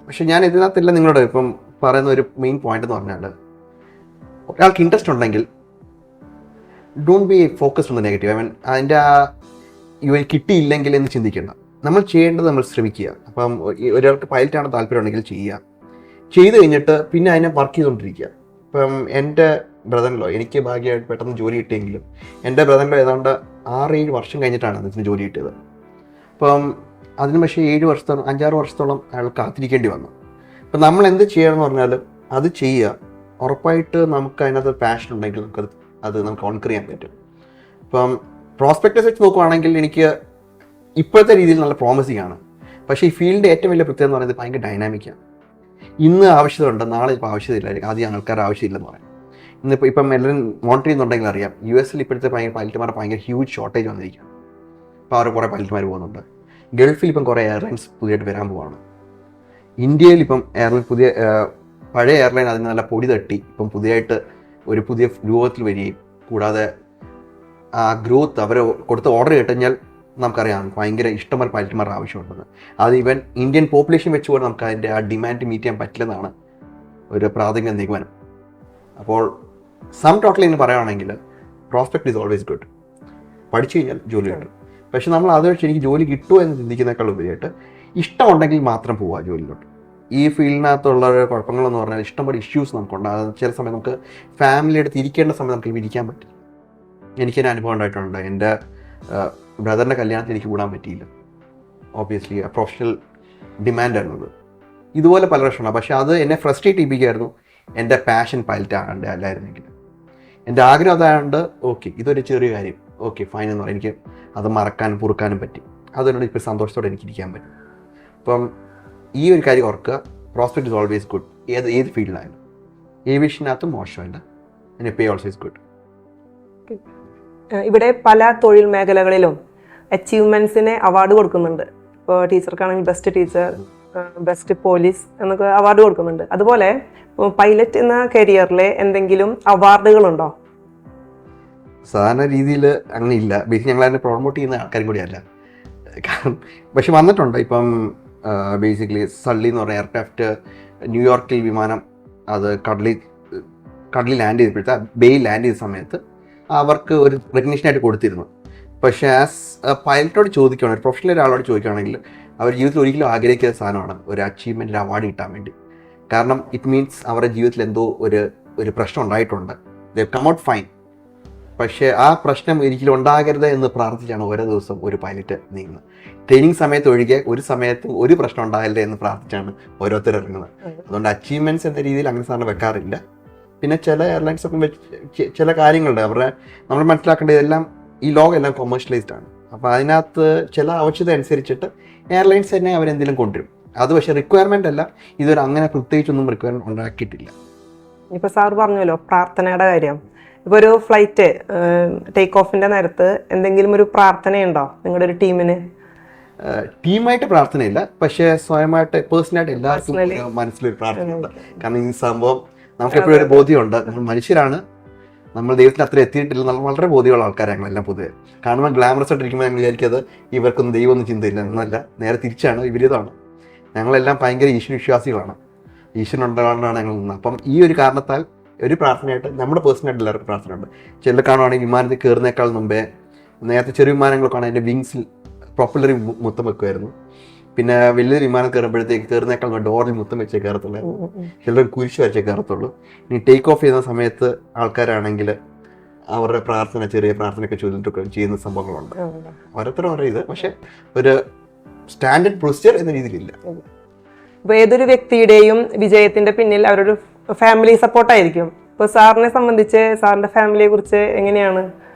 പക്ഷെ ഞാൻ ഇതിനകത്തെല്ലാം നിങ്ങളോട് ഇപ്പം പറയുന്ന ഒരു മെയിൻ പോയിന്റ് എന്ന് പറഞ്ഞാൽ, ഒരാൾക്ക് ഇൻട്രസ്റ്റ് ഉണ്ടെങ്കിൽ don't be focused on the negative. I mean അതിൻ്റെ ഇവൻ കിട്ടിയില്ലെങ്കിൽ എന്ന് ചിന്തിക്കേണ്ട. നമ്മൾ ചെയ്യേണ്ടത് നമ്മൾ ശ്രമിക്കുക. അപ്പം ഒരാൾക്ക് പൈലറ്റാണ് താല്പര്യം ഉണ്ടെങ്കിൽ ചെയ്യുക. ചെയ്ത് കഴിഞ്ഞിട്ട് പിന്നെ അതിനെ വർക്ക് ചെയ്തുകൊണ്ടിരിക്കുക. ഇപ്പം എൻ്റെ ബ്രദറിലോ എനിക്ക് ഭാഗ്യമായിട്ട് പെട്ടെന്ന് ജോലി കിട്ടിയെങ്കിലും എൻ്റെ ബ്രദറിലോ ഏതാണ്ട് 6-7 വർഷം കഴിഞ്ഞിട്ടാണ് അതിന് ജോലി കിട്ടിയത്. അപ്പം അതിന് പക്ഷേ 5-6 വർഷത്തോളം അയാൾ കാത്തിരിക്കേണ്ടി വന്നു. അപ്പം നമ്മൾ എന്ത് ചെയ്യണമെന്ന് പറഞ്ഞാൽ അത് ചെയ്യുക. ഉറപ്പായിട്ട് നമുക്ക് അതിനകത്ത് പാഷൻ ഉണ്ടെങ്കിൽ അത് നമുക്ക് കോൺക്വർ ചെയ്യാൻ പറ്റും. ഇപ്പം പ്രോസ്പെക്ടസ് വെച്ച് നോക്കുവാണെങ്കിൽ എനിക്ക് ഇപ്പോഴത്തെ രീതിയിൽ നല്ല പ്രോമിസിങ് ആണ്. പക്ഷേ ഈ ഫീൽഡിൻ്റെ ഏറ്റവും വലിയ പ്രത്യേകത എന്ന് പറയുന്നത് ഭയങ്കര ഡൈനാമിക്കാണ്. ഇന്ന് ആവശ്യത ഉണ്ട്, നാളെ ഇപ്പോൾ ആവശ്യമില്ലായിരിക്കും. ആദ്യം ആൾക്കാർ ആവശ്യമില്ലെന്ന് പറയാം. ഇപ്പം എല്ലാവരും മോണിറ്റർ ചെയ്യുന്നുണ്ടെങ്കിൽ അറിയാം, US ഇപ്പോഴത്തെ പൈലറ്റുമാർ ഭയങ്കര ഹ്യൂജ് ഷോർട്ടേജ് വന്നിരിക്കുകയാണ്. അപ്പോൾ അവർ കുറേ പൈലറ്റുമാർ പോകുന്നുണ്ട്. ഗൾഫിൽ ഇപ്പം കുറേ എയർലൈൻസ് പുതിയതായിട്ട് വരാൻ പോവാണ്. ഇന്ത്യയിൽ ഇപ്പം എയർലൈൻ പഴയ എയർലൈൻ അതിന് നല്ല പൊടി തട്ടി ഇപ്പം പുതിയ രൂപത്തിൽ വരികയും, കൂടാതെ ആ ഗ്രോത്ത് അവർ കൊടുത്ത ഓർഡർ കിട്ടുകഴിഞ്ഞാൽ നമുക്കറിയാം ഭയങ്കര ഇഷ്ടംപോലെ പൈലറ്റുമാർ ആവശ്യമുണ്ടെന്ന്. അത് ഈവൻ ഇന്ത്യൻ പോപ്പുലേഷൻ വെച്ചുകൊണ്ട് നമുക്ക് അതിൻ്റെ ആ ഡിമാൻഡ് മീറ്റ് ചെയ്യാൻ പറ്റില്ലെന്നാണ് ഒരു പ്രാഥമിക നിഗമനം. അപ്പോൾ സം ടോട്ടലി എന്ന് പറയുകയാണെങ്കിൽ പ്രോസ്പെക്ട് ഈസ് ഓൾവേസ് ഗുഡ്. പഠിച്ചു കഴിഞ്ഞാൽ ജോലി കിട്ടും. പക്ഷെ നമ്മൾ അത് വെച്ച് എനിക്ക് ജോലി കിട്ടുമോ എന്ന് ചിന്തിക്കുന്നേക്കാൾ ഉപരിയായിട്ട് ഇഷ്ടമുണ്ടെങ്കിൽ മാത്രം പോവുക ജോലിയിലോട്ട്. ഈ ഫീൽഡിനകത്തുള്ള കുഴപ്പങ്ങളെന്ന് പറഞ്ഞാൽ ഇഷ്ടംപോലെ ഇഷ്യൂസ് നമുക്കുണ്ട്. അത് ചില സമയം നമുക്ക് ഫാമിലി അടുത്ത് ഇരിക്കേണ്ട സമയം നമുക്ക് ഇരിക്കാൻ പറ്റില്ല. എനിക്കൊരു അനുഭവം ഉണ്ടായിട്ടുണ്ട്. എൻ്റെ ബ്രദറിൻ്റെ കല്യാണത്തിന് എനിക്ക് കൂടാൻ പറ്റിയില്ല. ഓബിയസ്ലി പ്രൊഫഷണൽ ഡിമാൻഡായിരുന്നത്. ഇതുപോലെ പല പ്രശ്നമാണ്. പക്ഷേ അത് എന്നെ ഫ്രസ്ട്രേറ്റ് ചെയ്യിപ്പിക്കുമായിരുന്നു. എൻ്റെ പാഷൻ പൈലറ്റ് ആകണ്ടേ അല്ലായിരുന്നെങ്കിൽ. എൻ്റെ ആഗ്രഹം അതായതുകൊണ്ട് ഓക്കെ ഇതൊരു ചെറിയ കാര്യം, ഓക്കെ ഫൈൻ എന്ന് പറയും. എനിക്ക് അത് മറക്കാനും പൊറുക്കാനും പറ്റി. അതിനോട് ഇപ്പോൾ സന്തോഷത്തോടെ എനിക്ക് ഇരിക്കാൻ പറ്റും. അപ്പം ഈ ഒരു കാര്യം ഓർക്കുക, പ്രോസ്പെക്ട് ഇസ് ഓൾവേസ് ഗുഡ്. ഏത് ഫീൽഡിലായാലും. ഏവിയേഷനകത്തും മോശമല്ല. അതിന് പേ ഓൾസോ ഇസ് ഗുഡ്. ഇവിടെ പല തൊഴിൽ മേഖലകളിലും അച്ചീവ്മെന്റ്സിന് അവാർഡ് കൊടുക്കുന്നുണ്ട്. ഇപ്പോൾ ടീച്ചർക്കാണെങ്കിൽ ബെസ്റ്റ് ടീച്ചർ, ബെസ്റ്റ് പോലീസ് എന്നൊക്കെ അവാർഡ് കൊടുക്കുന്നുണ്ട്. അതുപോലെ പൈലറ്റ് എന്ന കരിയറിൽ എന്തെങ്കിലും അവാർഡുകളുണ്ടോ? സാധാരണ രീതിയിൽ അങ്ങനെ ഇല്ല. ബേസിക് ഞങ്ങൾ അതിനെ പ്രൊമോട്ട് ചെയ്യുന്ന ആൾക്കാരും കൂടിയല്ല. കാരണം പക്ഷെ വന്നിട്ടുണ്ട്. ഇപ്പം ബേസിക്കലി സള്ളി എന്ന് പറഞ്ഞ എയർക്രാഫ്റ്റ് ന്യൂയോർക്കിൽ വിമാനം അത് കടലിൽ ലാൻഡ് ചെയ്തപ്പോഴത്തെ ബേയിൽ ലാൻഡ് ചെയ്ത സമയത്ത് അവർക്ക് ഒരു റെക്കഗ്നീഷനായിട്ട് കൊടുത്തിരുന്നു. പക്ഷേ ആസ് പൈലറ്റോട് ചോദിക്കുകയാണെങ്കിൽ, ഒരു പ്രൊഫഷണൽ ഒരാളോട് ചോദിക്കുകയാണെങ്കിൽ അവർ ജീവിതത്തിൽ ഒരിക്കലും ആഗ്രഹിക്കുന്ന സാധനമാണ് ഒരു അച്ചീവ്മെൻറ്റിൽ അവാർഡ് കിട്ടാൻ വേണ്ടി. കാരണം ഇറ്റ് മീൻസ് അവരുടെ ജീവിതത്തിൽ എന്തോ ഒരു പ്രശ്നം ഉണ്ടായിട്ടുണ്ട്. They come out fine. പക്ഷേ ആ പ്രശ്നം ഒരിക്കലും ഉണ്ടാകരുത് എന്ന് പ്രാർത്ഥിച്ചാണ് ഓരോ ദിവസം ഒരു പൈലറ്റ് നീങ്ങുന്നത്. ട്രെയിനിങ് സമയത്ത് ഒഴികെ ഒരു സമയത്തും ഒരു പ്രശ്നം ഉണ്ടാകരുത് എന്ന് പ്രാർത്ഥിച്ചാണ് ഓരോരുത്തർ ഇറങ്ങുന്നത്. അതുകൊണ്ട് അച്ചീവ്മെൻറ്റ്സ് എന്ന രീതിയിൽ അങ്ങനെ സാധനം വെക്കാറില്ല. പിന്നെ ചില എയർലൈൻസൊക്കെ ചില കാര്യങ്ങളുണ്ട് അവരുടെ നമ്മൾ മനസ്സിലാക്കേണ്ടത് ഇതെല്ലാം ഈ ലോകം എല്ലാം കൊമേഴ്ഷ്യലൈസ്ഡ് ആണ്. അപ്പോൾ അതിനകത്ത് ചില ആവശ്യത അനുസരിച്ചിട്ട് എയർലൈൻസ് തന്നെ അവരെന്തെങ്കിലും കൊണ്ടുവരും. അത് പക്ഷേ റിക്വയർമെൻ്റ് അല്ല. ഇതൊരു അങ്ങനെ പ്രത്യേകിച്ചൊന്നും റിക്വയർമെൻറ്റ് ഉണ്ടാക്കിയിട്ടില്ല. ഇപ്പോൾ സാർ പറഞ്ഞല്ലോ പ്രാർത്ഥനയുടെ കാര്യം. ഇപ്പോൾ ഒരു ഫ്ലൈറ്റ് ടേക്ക് ഓഫിൻ്റെ നേരത്ത് എന്തെങ്കിലും ഒരു പ്രാർത്ഥനയുണ്ടോ നിങ്ങളുടെ ഒരു ടീമിന്? ടീമായിട്ട് പ്രാർത്ഥനയില്ല, പക്ഷേ സ്വയമായിട്ട് പേഴ്സണലായിട്ട് എല്ലാവർക്കും മനസ്സിലൊരു പ്രാർത്ഥനയുണ്ട്. കാരണം ഈ സംഭവം നമുക്ക് എപ്പോഴും ഒരു ബോധ്യമുണ്ട്. നമ്മൾ മനുഷ്യരാണ്, നമ്മൾ ദൈവത്തിന് അത്ര എത്തിയിട്ടില്ല. നമ്മൾ വളരെ ബോധ്യമുള്ള ആൾക്കാരാണ് ഞങ്ങളെല്ലാം പൊതുവെ. കാണുമ്പോൾ ഗ്ലാമറസ് ആയിട്ട് ഇരിക്കുമ്പോൾ ഞങ്ങൾ വിചാരിക്കുന്നത് ഇവർക്കൊന്നും ദൈവമൊന്നും ചിന്തയില്ല എന്നല്ല. നേരെ തിരിച്ചാണ്, വിപരീതമാണ്. ഞങ്ങളെല്ലാം ഭയങ്കര ഈശ്വരവിശ്വാസികളാണ്. ഈശ്വരൻ ഉണ്ടാകാനാണ് ഞങ്ങൾ നിന്നത്. അപ്പം ഈ ഒരു കാരണത്താൽ ഒരു പ്രാർത്ഥനയായിട്ട് നമ്മുടെ പേഴ്സണലായിട്ട് എല്ലാവർക്കും പ്രാർത്ഥനയുണ്ട്. ചില കാണുവാണെങ്കിൽ വിമാനത്തിൽ കയറുന്നേക്കാൾ മുമ്പേ നേരത്തെ ചെറിയ വിമാനങ്ങളൊക്കെ ആണെങ്കിൽ അതിൻ്റെ വിങ്സിൽ പ്രൊപ്പല്ലറി മുത്തം വെക്കുമായിരുന്നു. പിന്നെ വലിയ വിമാനം കയറുമ്പോഴത്തേക്ക് കയറുന്നേക്കാൾ ഡോറിൽ മുത്തം വെച്ചേ കയറത്തുള്ളൂ. ചിലർ കുരിശ് വരച്ചേ കയറത്തുള്ളൂ. ഇനി ടേക്ക് ഓഫ് ചെയ്യുന്ന സമയത്ത് ആൾക്കാരാണെങ്കിൽ അവരുടെ പ്രാർത്ഥന, ചെറിയ പ്രാർത്ഥനയൊക്കെ ചൊല്ലിട്ടൊക്കെ ചെയ്യുന്ന സംഭവങ്ങളുണ്ട്. ഓരോരുത്തരും ഓരോ ഇത്, പക്ഷെ ഒരു സ്റ്റാൻഡേർഡ് പ്രൊസീജിയർ എന്ന രീതിയിലില്ല. ഇപ്പോൾ ഏതൊരു വ്യക്തിയുടെയും വിജയത്തിന്റെ പിന്നിൽ അവരൊരു ഫാമിലി സപ്പോർട്ടായിരിക്കും. ഇപ്പോൾ സാറിനെ സംബന്ധിച്ച് സാറിന്റെ ഫാമിലിയെ കുറിച്ച് എങ്ങനെയാണ്?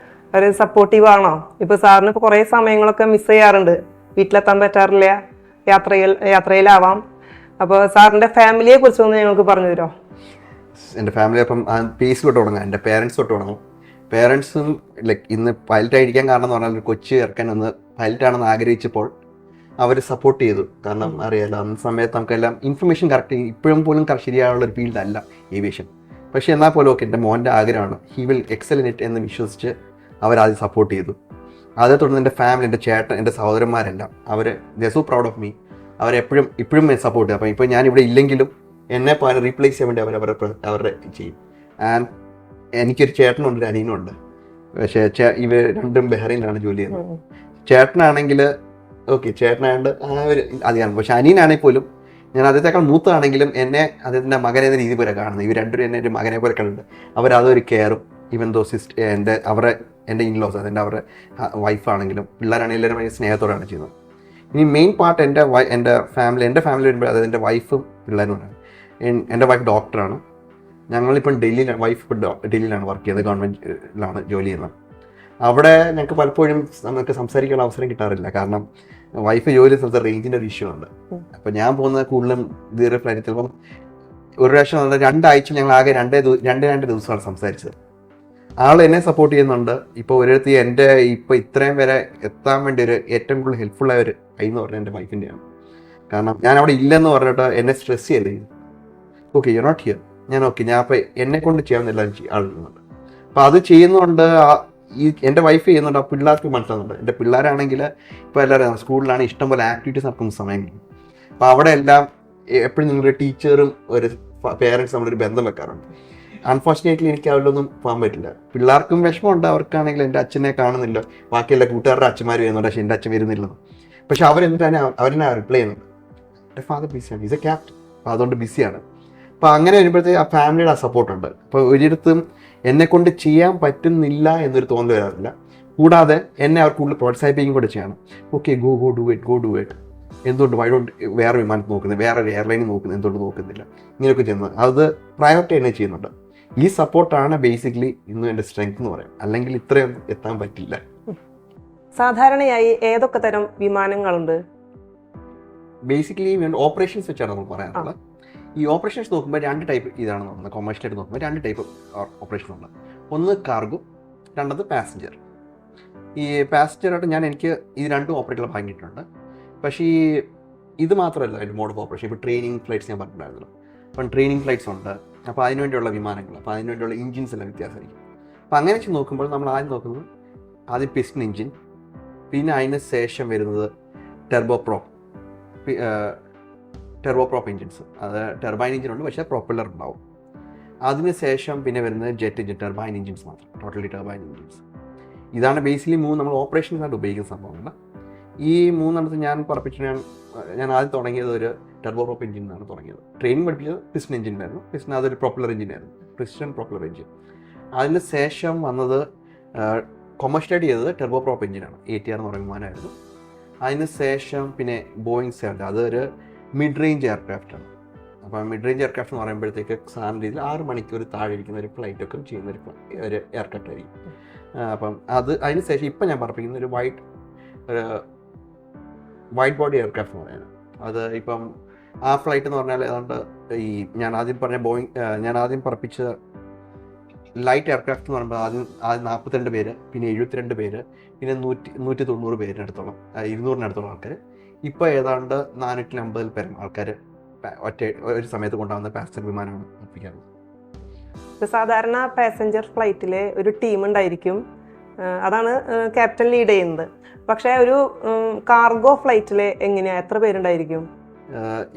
അവർ സപ്പോർട്ടീവ് ആണോ? ഇപ്പോൾ സാറിന് ഇപ്പോൾ കുറേ സമയങ്ങളൊക്കെ മിസ് ചെയ്യാറുണ്ട്, വീട്ടിലെത്താൻ പറ്റാറില്ല, യാത്രയിലാവാം. അപ്പോൾ സാറിന്റെ ഫാമിലിയെ കുറിച്ച് ഒന്ന് ഞങ്ങൾക്ക് പറഞ്ഞു തരുമോ? എൻ്റെ ഫാമിലി അപ്പം പേസ് തൊട്ട് തുടങ്ങാം. എൻ്റെ പേരൻസ് തൊട്ട് തുടങ്ങും. പേരൻസും ലൈക്ക് ഇന്ന് പൈലറ്റായിരിക്കാൻ കാരണം എന്ന് പറഞ്ഞാൽ ഒരു കൊച്ചു ഇറക്കാൻ ഒന്ന് പൈലറ്റാണെന്ന് ആഗ്രഹിച്ചപ്പോൾ അവർ സപ്പോർട്ട് ചെയ്തു. കാരണം അറിയാമല്ലോ അന്ന സമയത്ത് നമുക്കെല്ലാം ഇൻഫർമേഷൻ കറക്റ്റ്, ഇപ്പോഴും പോലും ശരിയായുള്ള ഒരു ഫീൽഡല്ല ഏവിയേഷൻ. പക്ഷേ എന്നാൽ പോലും ഓക്കെ എൻ്റെ മോൻ്റെ ആഗ്രഹമാണ്, he will excel in it എന്ന് വിശ്വസിച്ച് അവരാദ്യം സപ്പോർട്ട് ചെയ്തു. അതേ തുടർന്ന് എൻ്റെ ഫാമിലി, എൻ്റെ ചേട്ടൻ, എൻ്റെ സഹോദരന്മാരെല്ലാം അവർ ദേ സോ പ്രൗഡ് ഓഫ് മീ. ഇപ്പോഴും സപ്പോർട്ട് ചെയ്യും. അപ്പം ഇപ്പോൾ ഞാനിവിടെ ഇല്ലെങ്കിലും എന്നെ റീപ്ലേസ് ചെയ്യാൻ വേണ്ടി അവരുടെ ചെയ്യും. ആൻഡ് എനിക്കൊരു ചേട്ടനുണ്ട്, ഒരു അനിയനുണ്ട്. പക്ഷേ ഇവർ രണ്ടും ബഹ്റൈനിലാണ് ജോലി ചെയ്യുന്നത്. ചേട്ടനാണെങ്കിൽ ഓക്കെ ചേട്ടനായതുകൊണ്ട് ആ ഒരു അധികം. പക്ഷെ അനിയനാണെങ്കിൽ പോലും ഞാൻ അദ്ദേഹത്തെക്കാൾ മൂത്തതാണെങ്കിലും എന്നെ അദ്ദേഹത്തിൻ്റെ മകനെ എന്ന രീതി പോലെ കാണുന്നത്. ഇവർ രണ്ടുപേരും എന്നെ ഒരു മകനെ പോലെ കണ്ടിട്ടുണ്ട്. അവരതൊരു കെയറും ഈവൻ ദോ എൻ്റെ ഇൻലോസ്, അതെൻ്റെ അവരുടെ വൈഫാണെങ്കിലും പിള്ളേരാണെങ്കിലും എല്ലാവരും ഭയങ്കര സ്നേഹത്തോടെയാണ് ചെയ്യുന്നത്. ഇനി മെയിൻ പാർട്ട് എൻ്റെ ഫാമിലി വരുമ്പോൾ അതായത് എൻ്റെ വൈഫും പിള്ളേരുമാണ്. എൻ്റെ വൈഫ് ഡോക്ടറാണ്. ഞങ്ങളിപ്പം വൈഫ് ഇപ്പോൾ ഡൽഹിയിലാണ് വർക്ക് ചെയ്യുന്നത്, ഗവൺമെൻറ്റിലാണ് ജോലി ചെയ്യുന്നത്. അവിടെ ഞങ്ങൾക്ക് പലപ്പോഴും നമുക്ക് സംസാരിക്കാനുള്ള അവസരം കിട്ടാറില്ല. കാരണം വൈഫ് ജോലി സ്ഥലത്ത് റേഞ്ചിൻ്റെ ഒരു ഇഷ്യൂ ഉണ്ട്. അപ്പോൾ ഞാൻ പോകുന്നത് കൂടുതലും ദീർഘ ഫ്ലൈറ്റ്. ചിലപ്പം ഒരു പ്രാവശ്യം 2 ആഴ്ച ഞങ്ങൾ ആകെ രണ്ട് ദിവസമാണ് സംസാരിച്ചത്. ആൾ എന്നെ സപ്പോർട്ട് ചെയ്യുന്നുണ്ട്. ഇപ്പോൾ ഒരിടത്ത് ഇപ്പോൾ ഇത്രയും വരെ എത്താൻ വേണ്ടി ഒരു ഏറ്റവും കൂടുതൽ ഹെൽപ്ഫുള്ളായ ഒരു കൈ എന്ന് പറഞ്ഞാൽ എൻ്റെ വൈഫിൻ്റെയാണ്. കാരണം ഞാൻ അവിടെ ഇല്ലെന്ന് പറഞ്ഞിട്ട് എന്നെ സ്ട്രെസ് ചെയ്യല്ലേ, ഓക്കെ യു നോട്ട് ഹിയർ, ഞാൻ ഓക്കെ ഞാൻ അപ്പോൾ എന്നെ കൊണ്ട് ചെയ്യാമെന്ന് ആളുകളുണ്ട്. അപ്പോൾ അത് ചെയ്യുന്നതുകൊണ്ട് എൻ്റെ വൈഫ് ചെയ്യുന്നുണ്ട്. ആ പിള്ളേർക്ക് മനസ്സിലാകുന്നുണ്ട്. എൻ്റെ പിള്ളേരാണെങ്കിൽ ഇപ്പോൾ എല്ലാവരും സ്കൂളിലാണ് ഇഷ്ടംപോലെ ആക്ടിവിറ്റീസ് നടക്കുന്ന സമയങ്ങളിൽ. അപ്പോൾ അവിടെ എല്ലാം എപ്പോഴും നിങ്ങളുടെ ടീച്ചറും ഒരു പേരൻസ് നമ്മളൊരു ബന്ധം വെക്കാറുണ്ട്. അൺഫോർച്ചുനേറ്റ്ലി എനിക്ക് അതിലൊന്നും പോകാൻ പറ്റില്ല. പിള്ളേർക്കും വിഷമമുണ്ട്, അവർക്കാണെങ്കിൽ എൻ്റെ അച്ഛനെ കാണുന്നില്ല, ബാക്കിയുള്ള കൂട്ടുകാരുടെ അച്ഛന്മാർ വരുന്നുണ്ട്, പക്ഷേ എൻ്റെ അച്ഛൻ വരുന്നില്ലെന്ന്. പക്ഷെ അവരെന്തിനാണ് അവരെന്നെ റിപ്ലൈ ചെയ്യുന്നത്, എൻ്റെ ഫാദർ ബിസിയാണ്, ഈസ് എ ക്യാപ്റ്റൻ, അപ്പോൾ അതുകൊണ്ട് ബിസിയാണ്. അപ്പോൾ അങ്ങനെ വരുമ്പോഴത്തേക്ക് ആ ഫാമിലിയുടെ ആ സപ്പോർട്ടുണ്ട്. അപ്പോൾ ഒരിടത്തും എന്നെ കൊണ്ട് ചെയ്യാൻ പറ്റുന്നില്ല എന്നൊരു തോന്നൽ വരാറില്ല. കൂടാതെ എന്നെ അവർ കൂടുതൽ പ്രോത്സാഹിപ്പിക്കും കൂടെ ചെയ്യണം. Okay, go do it. എന്തുകൊണ്ട് വൈഡോണ്ട് വേറെ വിമാനത്തിൽ നോക്കുന്നത്, വേറെ ഒരു എയർലൈനിൽ നോക്കുന്നത്, എന്തുകൊണ്ട് നോക്കുന്നില്ല, ഇങ്ങനെയൊക്കെ ചെയ്യുന്നത് അത് പ്രയോറിറ്റി തന്നെ ചെയ്യുന്നുണ്ട്. ഈ സപ്പോർട്ടാണ് ബേസിക്കലി ഇന്ന് എൻ്റെ സ്ട്രെങ്ത് എന്ന് പറയാം. അല്ലെങ്കിൽ ഇത്രയും എത്താൻ പറ്റില്ല. സാധാരണയായി ഏതൊക്കെ തരം വിമാനങ്ങളുണ്ട്? ബേസിക്കലി ഓപ്പറേഷൻസ് വെച്ചാണ് നമ്മൾ പറയാറുള്ളത്. ഈ ഓപ്പറേഷൻസ് നോക്കുമ്പോൾ 2 ടൈപ്പ് ഇതാണ് നോക്കുന്നത്. കൊമേഴ്ഷ്യലായിട്ട് നോക്കുമ്പോൾ 2 ടൈപ്പ് ഓപ്പറേഷൻ ഉണ്ട്. ഒന്ന് കാർഗോ, രണ്ടത് പാസഞ്ചർ. ഈ പാസഞ്ചറായിട്ട് എനിക്ക് ഇത് 2 ഓപ്പറേറ്റുകൾ വാങ്ങിയിട്ടുണ്ട്. പക്ഷേ ഇത് മാത്രമല്ല അതിൻ്റെ മോഡ് ഓഫ് ഓപ്പറേഷൻ. ഇപ്പോൾ ട്രെയിനിങ് ഫ്ലൈറ്റ്സ് ഞാൻ പറഞ്ഞിട്ടുണ്ടായിരുന്നല്ലോ. അപ്പം ട്രെയിനിങ് ഫ്ലൈറ്റ്സ് ഉണ്ട്, അപ്പോൾ അതിനുവേണ്ടിയുള്ള വിമാനങ്ങൾ, അപ്പോൾ അതിനുവേണ്ടിയുള്ള എഞ്ചിൻസ് എല്ലാം വ്യത്യാസമായിരിക്കും. അപ്പോൾ അങ്ങനെ വെച്ച് നോക്കുമ്പോൾ നമ്മൾ ആദ്യം നോക്കുന്നത് ആദ്യം പിസ്റ്റൺ എഞ്ചിൻ, പിന്നെ അതിന് ശേഷം വരുന്നത് ടെർബോ പ്രോപ്പ് എഞ്ചിൻസ്. അത് ടെർബൈൻ എഞ്ചിൻ ഉണ്ട്, പക്ഷേ പ്രൊപ്പല്ലർ ഉണ്ടാവും. അതിന് ശേഷം പിന്നെ വരുന്നത് ജെറ്റ് എഞ്ചിൻ, ടെർബൈൻ എഞ്ചിൻസ് മാത്രം, ടോട്ടലി ടെർബൈൻ എഞ്ചിൻസ്. ഇതാണ് ബേസിക്കലി 3 നമ്മൾ ഓപ്പറേഷൻസായിട്ട് ഉപയോഗിക്കുന്ന സംഭവങ്ങൾ. ഈ 3 ഞാൻ ആദ്യം തുടങ്ങിയത് ഒരു ടെർബോ പ്രോപ്പ് എഞ്ചിൻ എന്നാണ് തുടങ്ങിയത്. ട്രെയിനിങ് പഠിപ്പിച്ചത് പിസ്റ്റൺ എഞ്ചിനായിരുന്നു. പിസ്റ്റൺ അതൊരു പ്രൊപ്പല്ലർ എഞ്ചിനായിരുന്നു, പിസ്റ്റൺ പ്രൊപ്പല്ലർ എഞ്ചിൻ. അതിന് ശേഷം വന്നത് കൊമേഴ്ഷ്യലായിട്ട് ചെയ്തത് ടെർബോ പ്രോപ്പ് എഞ്ചിനാണ്, ATR എന്ന് പറയുന്ന വിമാനമായിരുന്നു. അതിന് ശേഷം പിന്നെ ബോയിങ് 7, അതൊരു മിഡ് റേഞ്ച് എയർക്രാഫ്റ്റാണ്. അപ്പോൾ മിഡ് റേഞ്ച് എയർക്രാഫ്റ്റ് എന്ന് പറയുമ്പോഴത്തേക്ക് സാധാരണ രീതിയിൽ 6 മണിക്കൂർ താഴെ ഇരിക്കുന്ന ഒരു ഫ്ലൈറ്റൊക്കെ ചെയ്യുന്ന ഒരു എയർക്രാഫ്റ്റ് ആയിരിക്കും. അപ്പം അതിന് ശേഷം ഇപ്പം ഞാൻ പറപ്പിക്കുന്ന ഒരു വൈറ്റ് ബോഡി എയർക്രാഫ്റ്റ് എന്ന് പറയുന്നത്. അത് ഇപ്പം ആ ഫ്ലൈറ്റ് എന്ന് പറഞ്ഞാൽ ഏതാണ്ട് ഈ ഞാൻ ആദ്യം പറപ്പിച്ച ലൈറ്റ് എയർക്രാഫ്റ്റ് എന്ന് പറയുമ്പോൾ ആദ്യം 42 പേര്, പിന്നെ 72 പേര്, പിന്നെ 190 പേരിനടുത്തോളം 200-നടുത്തോളം ആൾക്കാർ. ഇപ്പോൾ ഏതാണ്ട് 450 പേരും ആൾക്കാർ ഒരു സമയത്ത് കൊണ്ടുവന്ന പാസഞ്ചർ വിമാനമാണ് പഠിപ്പിക്കാറുള്ളത്. സാധാരണ പാസഞ്ചർ ഫ്ലൈറ്റിൽ ഒരു ടീം ഉണ്ടായിരിക്കും, അതാണ് ക്യാപ്റ്റൻ ലീഡ് ചെയ്യുന്നത്. പക്ഷേ ഒരു കാർഗോ ഫ്ലൈറ്റിൽ എങ്ങനെയാണ്, എത്ര പേരുണ്ടായിരിക്കും?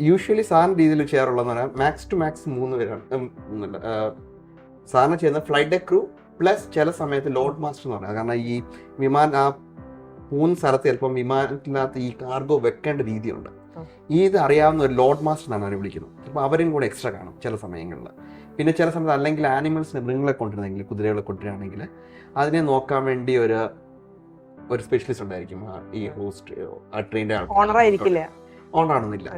യൂഷ്വലി സാധാരണ രീതിയിൽ ചെയ്യാറുള്ളതെന്ന് പറഞ്ഞാൽ മാക്സ് ടു മാക്സ് 3 പേരാണ്. സാധാരണ ചെയ്യുന്ന ഫ്ലൈറ്റ് ഡെക്ക് ക്രൂ പ്ലസ് ചില സമയത്ത് ലോഡ് മാസ്റ്റർ എന്ന് പറയുന്നത്. കാരണം ഈ വിമാനം പോകുന്ന സ്ഥലത്ത് ചിലപ്പം വിമാനത്തിനകത്ത് ഈ കാർഗോ വെക്കേണ്ട രീതിയുണ്ട്. ഇത് അറിയാവുന്ന ഒരു ലോഡ് മാസ്റ്റർ എന്നാണ് അവരെ വിളിക്കുന്നത്. അപ്പോൾ അവരും കൂടെ എക്സ്ട്രാ കാണും ചില സമയങ്ങളിൽ. പിന്നെ ചില സമയത്ത് അല്ലെങ്കിൽ ആനിമൽസിനെ, മൃഗങ്ങളെ കൊണ്ടുവരുന്നെങ്കിൽ, കുതിരകളെ കൊണ്ടുവരികയാണെങ്കിൽ അതിനെ നോക്കാൻ വേണ്ടി ഒരു സ്പെഷ്യലിസ്റ്റ് ഉണ്ടായിരിക്കും. ഈ ഹോസ്റ്റ് ആ ട്രെയിൻ്റെ ഓണർ ആയിരിക്കില്ല, ഓണറാണെന്നില്ല,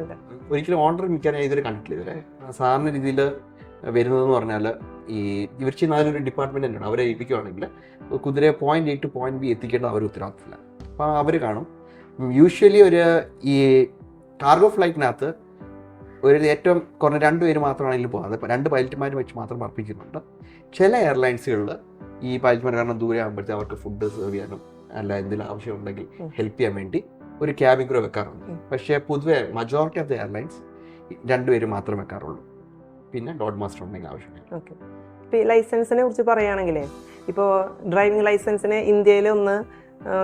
ഒരിക്കലും ഓണർ മിക്കാൻ ഇതുവരെ കണ്ടിട്ടില്ല. ഇവരെ സാധാരണ രീതിയിൽ വരുന്നതെന്ന് പറഞ്ഞാൽ ഇവർ ചെയ്യുന്ന അതിനൊരു ഡിപ്പാർട്ട്മെൻറ്റ് തന്നെയാണ്. അവരെ ഏൽപ്പിക്കുകയാണെങ്കിൽ കുതിരയെ point A to point B എത്തിക്കേണ്ടത് അവർ ഉത്തരവാദിത്തമില്ല. അപ്പോൾ അവർ കാണും. യൂഷ്വലി ഈ കാർഗോ ഫ്ലൈറ്റിനകത്ത് ഏറ്റവും കുറഞ്ഞ 2 പേര് മാത്രമാണ് ഇതിൽ പോകുന്നത്. 2 പൈലറ്റുമാർ വെച്ച് മാത്രം പറപ്പിക്കുന്നുണ്ട്. ചില എയർലൈൻസുകളിൽ ഈ പൈലറ്റുമാർ കാരണം ദൂരെ ആകുമ്പോഴത്തേക്ക് അവർക്ക് ഫുഡ് സെർവ് ചെയ്യാനും അല്ല എന്തെങ്കിലും ആവശ്യമുണ്ടെങ്കിൽ ഹെൽപ്പ് ചെയ്യാൻ വേണ്ടി ഒരു ക്യാബിൻ ക്രൂ വെക്കാറുണ്ട്. പക്ഷേ പൊതുവെ മജോറിറ്റി ഓഫ് ദി എയർലൈൻസ് 2 പേര് മാത്രമേ വെക്കാറുള്ളൂ. പിന്നെ ലോഡ് മാസ്റ്റർ ഉണ്ടെങ്കിൽ ആവശ്യമില്ല. ഓക്കെ. ഇപ്പോൾ ഈ ലൈസൻസിനെ കുറിച്ച് പറയുകയാണെങ്കിലേ, ഇപ്പോൾ ഡ്രൈവിംഗ് ലൈസൻസിന് ഇന്ത്യയിൽ ഒന്ന്,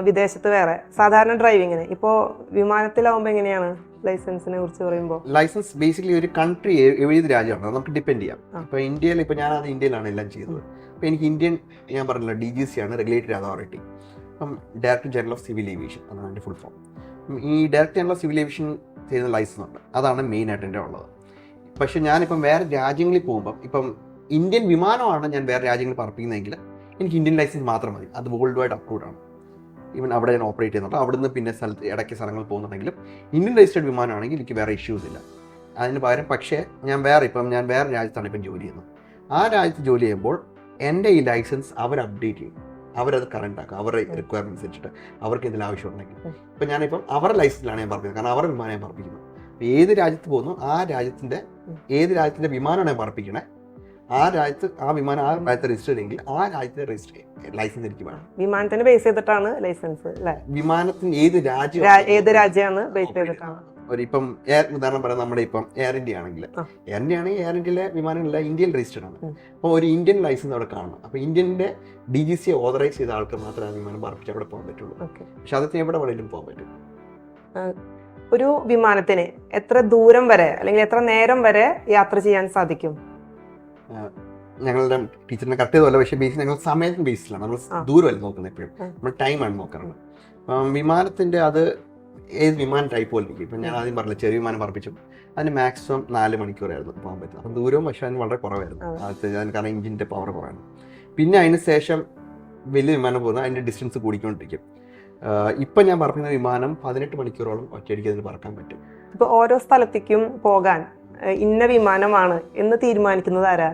വിദേശത്ത് വേറെ. സാധാരണ ഡ്രൈവിങ്ങിന് ഇപ്പോൾ വിമാനത്തിലാവുമ്പോൾ എങ്ങനെയാണ് ലൈസൻസിനെ കുറിച്ച് പറയുമ്പോൾ? ലൈസൻസ് ബേസിക്കലി ഒരു കൺട്രി ഏത് രാജ്യമാണ് നമുക്ക് ഡിപ്പെൻഡ് ചെയ്യാം. ഇപ്പോൾ ഇന്ത്യയിൽ ഞാനത് ഇന്ത്യയിലാണ് എല്ലാം ചെയ്തത്. അപ്പോൾ എനിക്ക് ഇന്ത്യൻ, ഞാൻ പറഞ്ഞല്ലോ, DGC ആണ് റെഗുലേറ്ററി അതോറിറ്റി. അപ്പം director general of civil aviation, അതാണ് എൻ്റെ ഫുൾ ഫോം. ഈ director general of civil aviation ചെയ്യുന്ന ലൈസൻസ് ഉണ്ട്, അതാണ് മെയിനായിട്ട് എൻ്റെ ഉള്ളത്. പക്ഷേ ഞാനിപ്പം വേറെ രാജ്യങ്ങളിൽ പോകുമ്പം, ഇപ്പം ഇന്ത്യൻ വിമാനമാണ് ഞാൻ വേറെ രാജ്യങ്ങളിൽ പറപ്പിക്കുന്നതെങ്കിൽ എനിക്ക് ഇന്ത്യൻ ലൈസൻസ് മാത്രം മതി. അത് വേൾഡ് വൈഡ് അപ്രൂവ്ഡ് ആണ്. ഈവൻ അവിടെ ഞാൻ ഓപ്പറേറ്റ് ചെയ്യുന്നുണ്ട്. അവിടുന്ന് പിന്നെ ഇടയ്ക്ക് സ്ഥലങ്ങളിൽ പോകുന്നുണ്ടെങ്കിലും ഇന്ത്യൻ രജിസ്റ്റേർഡ് വിമാനമാണെങ്കിൽ എനിക്ക് വേറെ ഇഷ്യൂസ് ഇല്ല. അതിന് പകരം പക്ഷേ ഞാൻ വേറെ രാജ്യത്താണ് ഇപ്പം ജോലി ചെയ്യുന്നത്. ആ രാജ്യത്ത് ജോലി ചെയ്യുമ്പോൾ എൻ്റെ ഈ ലൈസൻസ് അവർ അപ്ഡേറ്റ് ചെയ്യും, അവരത് കറണ്ട് ആക്കും, അവരുടെ റിക്വയർമെൻറ്റ്സ് വെച്ചിട്ട് അവർക്ക് എന്തെങ്കിലും ആവശ്യമുണ്ടെങ്കിൽ. ഇപ്പം ഞാനിപ്പം അവരുടെ ലൈസൻസിലാണ് ഞാൻ പറപ്പിക്കുന്നത്, കാരണം അവരുടെ വിമാനം ഞാൻ പറപ്പിക്കുന്നത്. ഏത് രാജ്യത്ത് പോകുന്നു ഏത് രാജ്യത്തിൻ്റെ വിമാനമാണ് ഞാൻ പറപ്പിക്കണേ, ആ രാജ്യത്ത് രജിസ്റ്റർ ചെയ്തെങ്കിൽ ആ രാജ്യത്തെ ലൈസൻസ് എനിക്ക് വേണം. വിമാനത്തിന് ബേസ് ചെയ്തിട്ടാണ് ലൈസൻസ് അല്ലേ? വിമാനത്തിന് ഏത് രാജ്യമാണ് ബേസ് ചെയ്തിട്ടാണ്. ഇപ്പം ഉദാഹരണം പറയാം, നമ്മുടെ ഇപ്പം എയർ ഇന്ത്യ ആണെങ്കിൽ എയർ ഇന്ത്യയിലെ വിമാനങ്ങളെല്ലാം ഇന്ത്യയിൽ രജിസ്റ്റേർഡ് ആണ്. അപ്പോൾ ഒരു ഇന്ത്യൻ ലൈസൻസ് അവിടെ കാണണം. അപ്പോൾ ഇന്ത്യൻ്റെ DGC ഓതറൈസ് ചെയ്ത ആൾക്ക് മാത്രമേ വിമാനം പറപ്പിച്ച് അവിടെ പോകാൻ പറ്റുള്ളൂ. പക്ഷെ അതൊക്കെ എവിടെ വേണമെങ്കിലും പോകാൻ പറ്റും. ഒരു വിമാനത്തിന് എത്ര ദൂരം വരെ അല്ലെങ്കിൽ എത്ര നേരം വരെ യാത്ര ചെയ്യാൻ സാധിക്കും? ഞങ്ങളുടെ ടീച്ചറിനെ കറക്റ്റ് ചെയ്തല്ല, പക്ഷേ ബേസിൽ ഞങ്ങൾ സമയത്തിന് ബേസിലാണ്, നമ്മൾ ദൂരമല്ല നോക്കുന്നത്, എപ്പോഴും നമ്മൾ ടൈമാണ് നോക്കാറുള്ളത്. വിമാനത്തിൻ്റെ അത് ഏത് വിമാന ടൈപ്പ് പോലെ ഇരിക്കും. ഇപ്പം ഞാൻ ആദ്യം പറഞ്ഞില്ല, ചെറിയ വിമാനം പറപ്പിച്ചു, അതിന് മാക്സിമം 4 മണിക്കൂറായിരുന്നു പോകാൻ പറ്റുന്നത്. അപ്പം ദൂരവും പക്ഷേ അതിന് വളരെ കുറവായിരുന്നു ആദ്യത്തെ, അതിന് കാരണം എഞ്ചിൻ്റെ പവർ കുറവാണ്. പിന്നെ അതിന് ശേഷം വലിയ വിമാനം പോകുന്നത് അതിൻ്റെ ഡിസ്റ്റൻസ് കൂടിക്കൊണ്ടിരിക്കും. ഇപ്പം ഞാൻ പറക്കുന്ന വിമാനം 18 മണിക്കൂറോളം ഒറ്റയടിക്ക് അതിന് പറക്കാൻ പറ്റും. ഇപ്പോൾ ഓരോ സ്ഥലത്തേക്കും പോകാൻ ഇന്ന വിമാനമാണ് എന്ന് തീരുമാനിക്കുന്നത് ആരാ?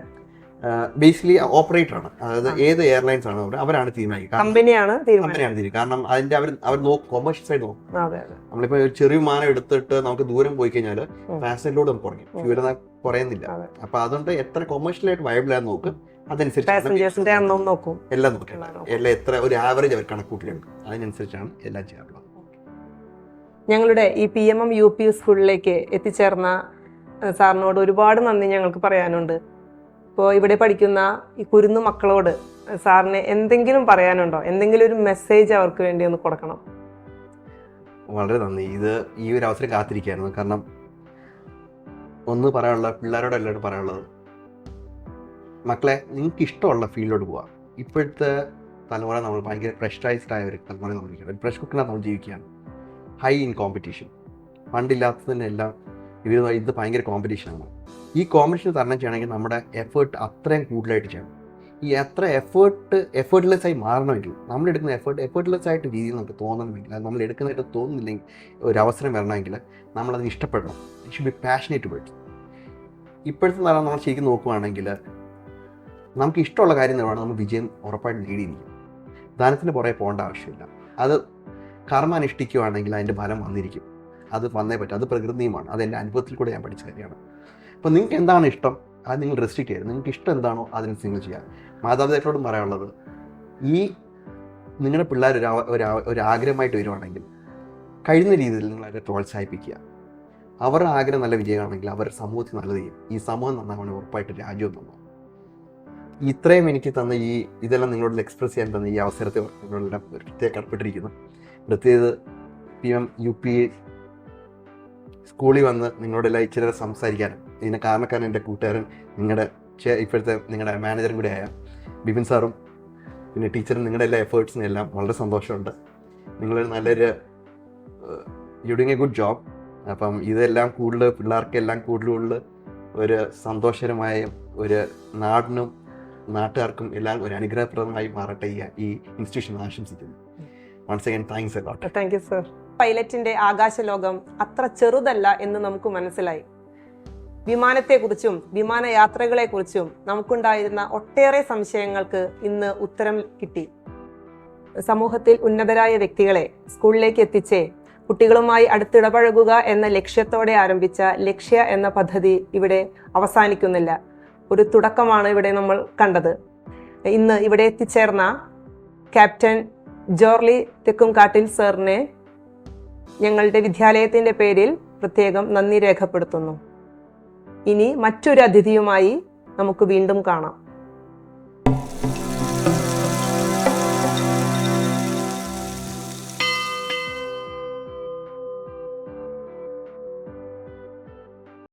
ബേസിക്കലി ഓപ്പറേറ്ററാണ്, അതായത് ഏത് എയർലൈൻസ് ആണ് അവരാണ് തീരുമാനിക്കുക, കമ്പനിയാണ് തീരുമാനിക്കുക. കാരണം അതിന്റെ അവർ കൊമേഴ്ഷ്യൽ സൈഡ് നോക്കും. നമ്മളിപ്പോ ഒരു ചെറിയ വിമാനം എടുത്തിട്ട് നമുക്ക് ദൂരം പോയി കഴിഞ്ഞാൽ പാസഞ്ചർ ലോഡ് നമുക്ക് കുറയും, ഫ്യൂൽ കുറയുന്നില്ല. അപ്പൊ അതുകൊണ്ട് എത്ര കൊമേഴ്ഷ്യൽ ആയിട്ട് വയബിൾ ആണെന്ന് നോക്കും, അതനുസരിച്ച് നോക്കും, എല്ലാം നോക്കും, എല്ലാം എത്ര ഒരു ആവറേജ് അവർ കണക്കൂട്ടിലുണ്ട്, അതിനനുസരിച്ചാണ് എല്ലാം ചെയ്യാറുള്ളത്. ഞങ്ങളുടെ ഈ PMM UP സ്കൂളിലേക്ക് എത്തിച്ചേർന്ന സാറിനോട് ഒരുപാട് നന്ദി ഞങ്ങൾക്ക് പറയാനുണ്ട്. ഇപ്പോൾ ഇവിടെ പഠിക്കുന്ന ഈ കുരുന്നു മക്കളോട് സാറിന് എന്തെങ്കിലും പറയാനുണ്ടോ? എന്തെങ്കിലും ഒരു മെസ്സേജ് അവർക്ക് വേണ്ടി ഒന്ന് കൊടുക്കണം. വളരെ നന്ദി. ഈ ഒരു അവസരം കാത്തിരിക്കുകയായിരുന്നു. കാരണം ഒന്ന് പറയാനുള്ള പിള്ളേരോട് എല്ലാവരും പറയാനുള്ളത്, മക്കളെ നിങ്ങൾക്ക് ഇഷ്ടമുള്ള ഫീൽഡിലോട്ട് പോവാം. ഇപ്പോഴത്തെ തലമുറ നമ്മൾ ഭയങ്കര പ്രഷറൈസ്ഡ് ആയ ഒരു തലമുറ നമ്മളിരിക്കുകയാണ്. ഒരു പ്രഷർ കുക്കിനകത്ത് നമ്മൾ ജീവിക്കുകയാണ്. ഹൈ ഇൻ കോമ്പറ്റീഷൻ, പണ്ടില്ലാത്തതിനെല്ലാം ഇത് ഭയങ്കര കോമ്പറ്റീഷനാണ്. ഈ കോമ്പറ്റീഷൻ തരണം ചെയ്യണമെങ്കിൽ നമ്മുടെ എഫേർട്ട് അത്രയും കൂടുതലായിട്ട് ചെയ്യണം. ഈ എത്ര എഫേർട്ട്ലെസ് ആയി മാറണമെങ്കിൽ നമ്മളെടുക്കുന്ന എഫേർട്ട്ലെസ് ആയിട്ട് രീതിയിൽ നമുക്ക് തോന്നണമെങ്കിൽ, അത് നമ്മൾ എടുക്കുന്നതായിട്ട് തോന്നുന്നില്ലെങ്കിൽ, ഒരു അവസരം വരണമെങ്കിൽ നമ്മളത് ഇഷ്ടപ്പെടണം. It should be passionate word. ഇപ്പോഴത്തെ തലം നമ്മൾ ശരിക്കും നോക്കുകയാണെങ്കിൽ നമുക്ക് ഇഷ്ടമുള്ള കാര്യം വേണം, നമ്മൾ വിജയം ഉറപ്പായിട്ട് നേടിയിരിക്കും. ധനത്തിന് പുറകെ പോകേണ്ട ആവശ്യമില്ല. അത് കർമ്മ അനുഷ്ഠിക്കുകയാണെങ്കിൽ അതിൻ്റെ ഫലം വന്നിരിക്കും. അത് വന്നേ പറ്റും. അത് പ്രകൃതിയുമാണ്. അത് എൻ്റെ അനുഭവത്തിൽ കൂടെ ഞാൻ പഠിച്ച കാര്യമാണ്. അപ്പോൾ നിങ്ങൾക്ക് എന്താണ് ഇഷ്ടം അത് നിങ്ങൾ റെസ്ട്രിക്റ്റ് ചെയ്യരുത്. നിങ്ങൾക്ക് ഇഷ്ടം എന്താണോ അതിനനുസരിച്ച് നിങ്ങൾ ചെയ്യുക. മാതാപിതാക്കളോടും പറയാനുള്ളത്, ഈ നിങ്ങളുടെ പിള്ളേർ ഒരു ആഗ്രഹമായിട്ട് വരുവാണെങ്കിൽ കഴിയുന്ന രീതിയിൽ നിങ്ങൾ അവരെ പ്രോത്സാഹിപ്പിക്കുക. അവരുടെ ആഗ്രഹം നല്ല വിജയമാണെങ്കിൽ അവർ സമൂഹത്തിൽ നല്ലത് ചെയ്യും. ഈ സമൂഹം നന്നാവണമെങ്കിൽ ഉറപ്പായിട്ട് രാജ്യവും നന്നാവും. ഇത്രയും എനിക്ക് തന്ന ഇതെല്ലാം നിങ്ങളോട് എക്സ്പ്രസ് ചെയ്യാൻ തന്ന ഈ അവസരത്തെ നിങ്ങളെല്ലാം പ്രത്യേകം കടപ്പെട്ടിരിക്കുന്നു. പ്രത്യേകിച്ച് PMM UP സ്കൂളിൽ വന്ന് നിങ്ങളോടെല്ലാം ഇച്ചിരി സംസാരിക്കാനും ഇതിന് കാരണക്കാരൻ എൻ്റെ കൂട്ടുകാരൻ, ഇപ്പോഴത്തെ നിങ്ങളുടെ മാനേജറും കൂടെ ആയ ബിപിൻ സാറും പിന്നെ ടീച്ചറും, നിങ്ങളുടെ എല്ലാ എഫേർട്സിനും എല്ലാം വളരെ സന്തോഷമുണ്ട്. നിങ്ങളൊരു നല്ലൊരു you doing A good job. അപ്പം ഇതെല്ലാം കൂടുതൽ പിള്ളേർക്കെല്ലാം കൂടുതൽ ഒരു സന്തോഷകരമായ ഒരു നാടിനും നാട്ടുകാർക്കും എല്ലാം ഒരു അനുഗ്രഹപ്രദമായി മാറട്ടെ ഈ ഇൻസ്റ്റിറ്റ്യൂഷൻ ആശംസിക്കുന്നു. Once again thanks a lot. Thank you sir. പൈലറ്റിന്റെ ആകാശലോകം അത്ര ചെറുതല്ല എന്ന് നമുക്ക് മനസ്സിലായി. വിമാനത്തെക്കുറിച്ചും വിമാനയാത്രകളെക്കുറിച്ചും നമുക്കുണ്ടായിരുന്ന ഒട്ടേറെ സംശയങ്ങൾക്ക് ഇന്ന് ഉത്തരം കിട്ടി. സമൂഹത്തിൽ ഉന്നതരായ വ്യക്തികളെ സ്കൂളിലേക്ക് എത്തിച്ച് കുട്ടികളുമായി അടുത്തിടപഴകുക എന്ന ലക്ഷ്യത്തോടെ ആരംഭിച്ച ലക്ഷ്യ എന്ന പദ്ധതി ഇവിടെ അവസാനിക്കുന്നില്ല. ഒരു തുടക്കമാണ് ഇവിടെ നമ്മൾ കണ്ടത്. ഇന്ന് ഇവിടെ എത്തിച്ചേർന്ന ക്യാപ്റ്റൻ ജോർലി തെക്കുംകാട്ടിൽ സാറിനെ ഞങ്ങളുടെ വിദ്യാലയത്തിൻ്റെ പേരിൽ പ്രത്യേകം നന്ദി രേഖപ്പെടുത്തുന്നു. ഇനി മറ്റൊരു അതിഥിയുമായി നമുക്ക് വീണ്ടും കാണാം.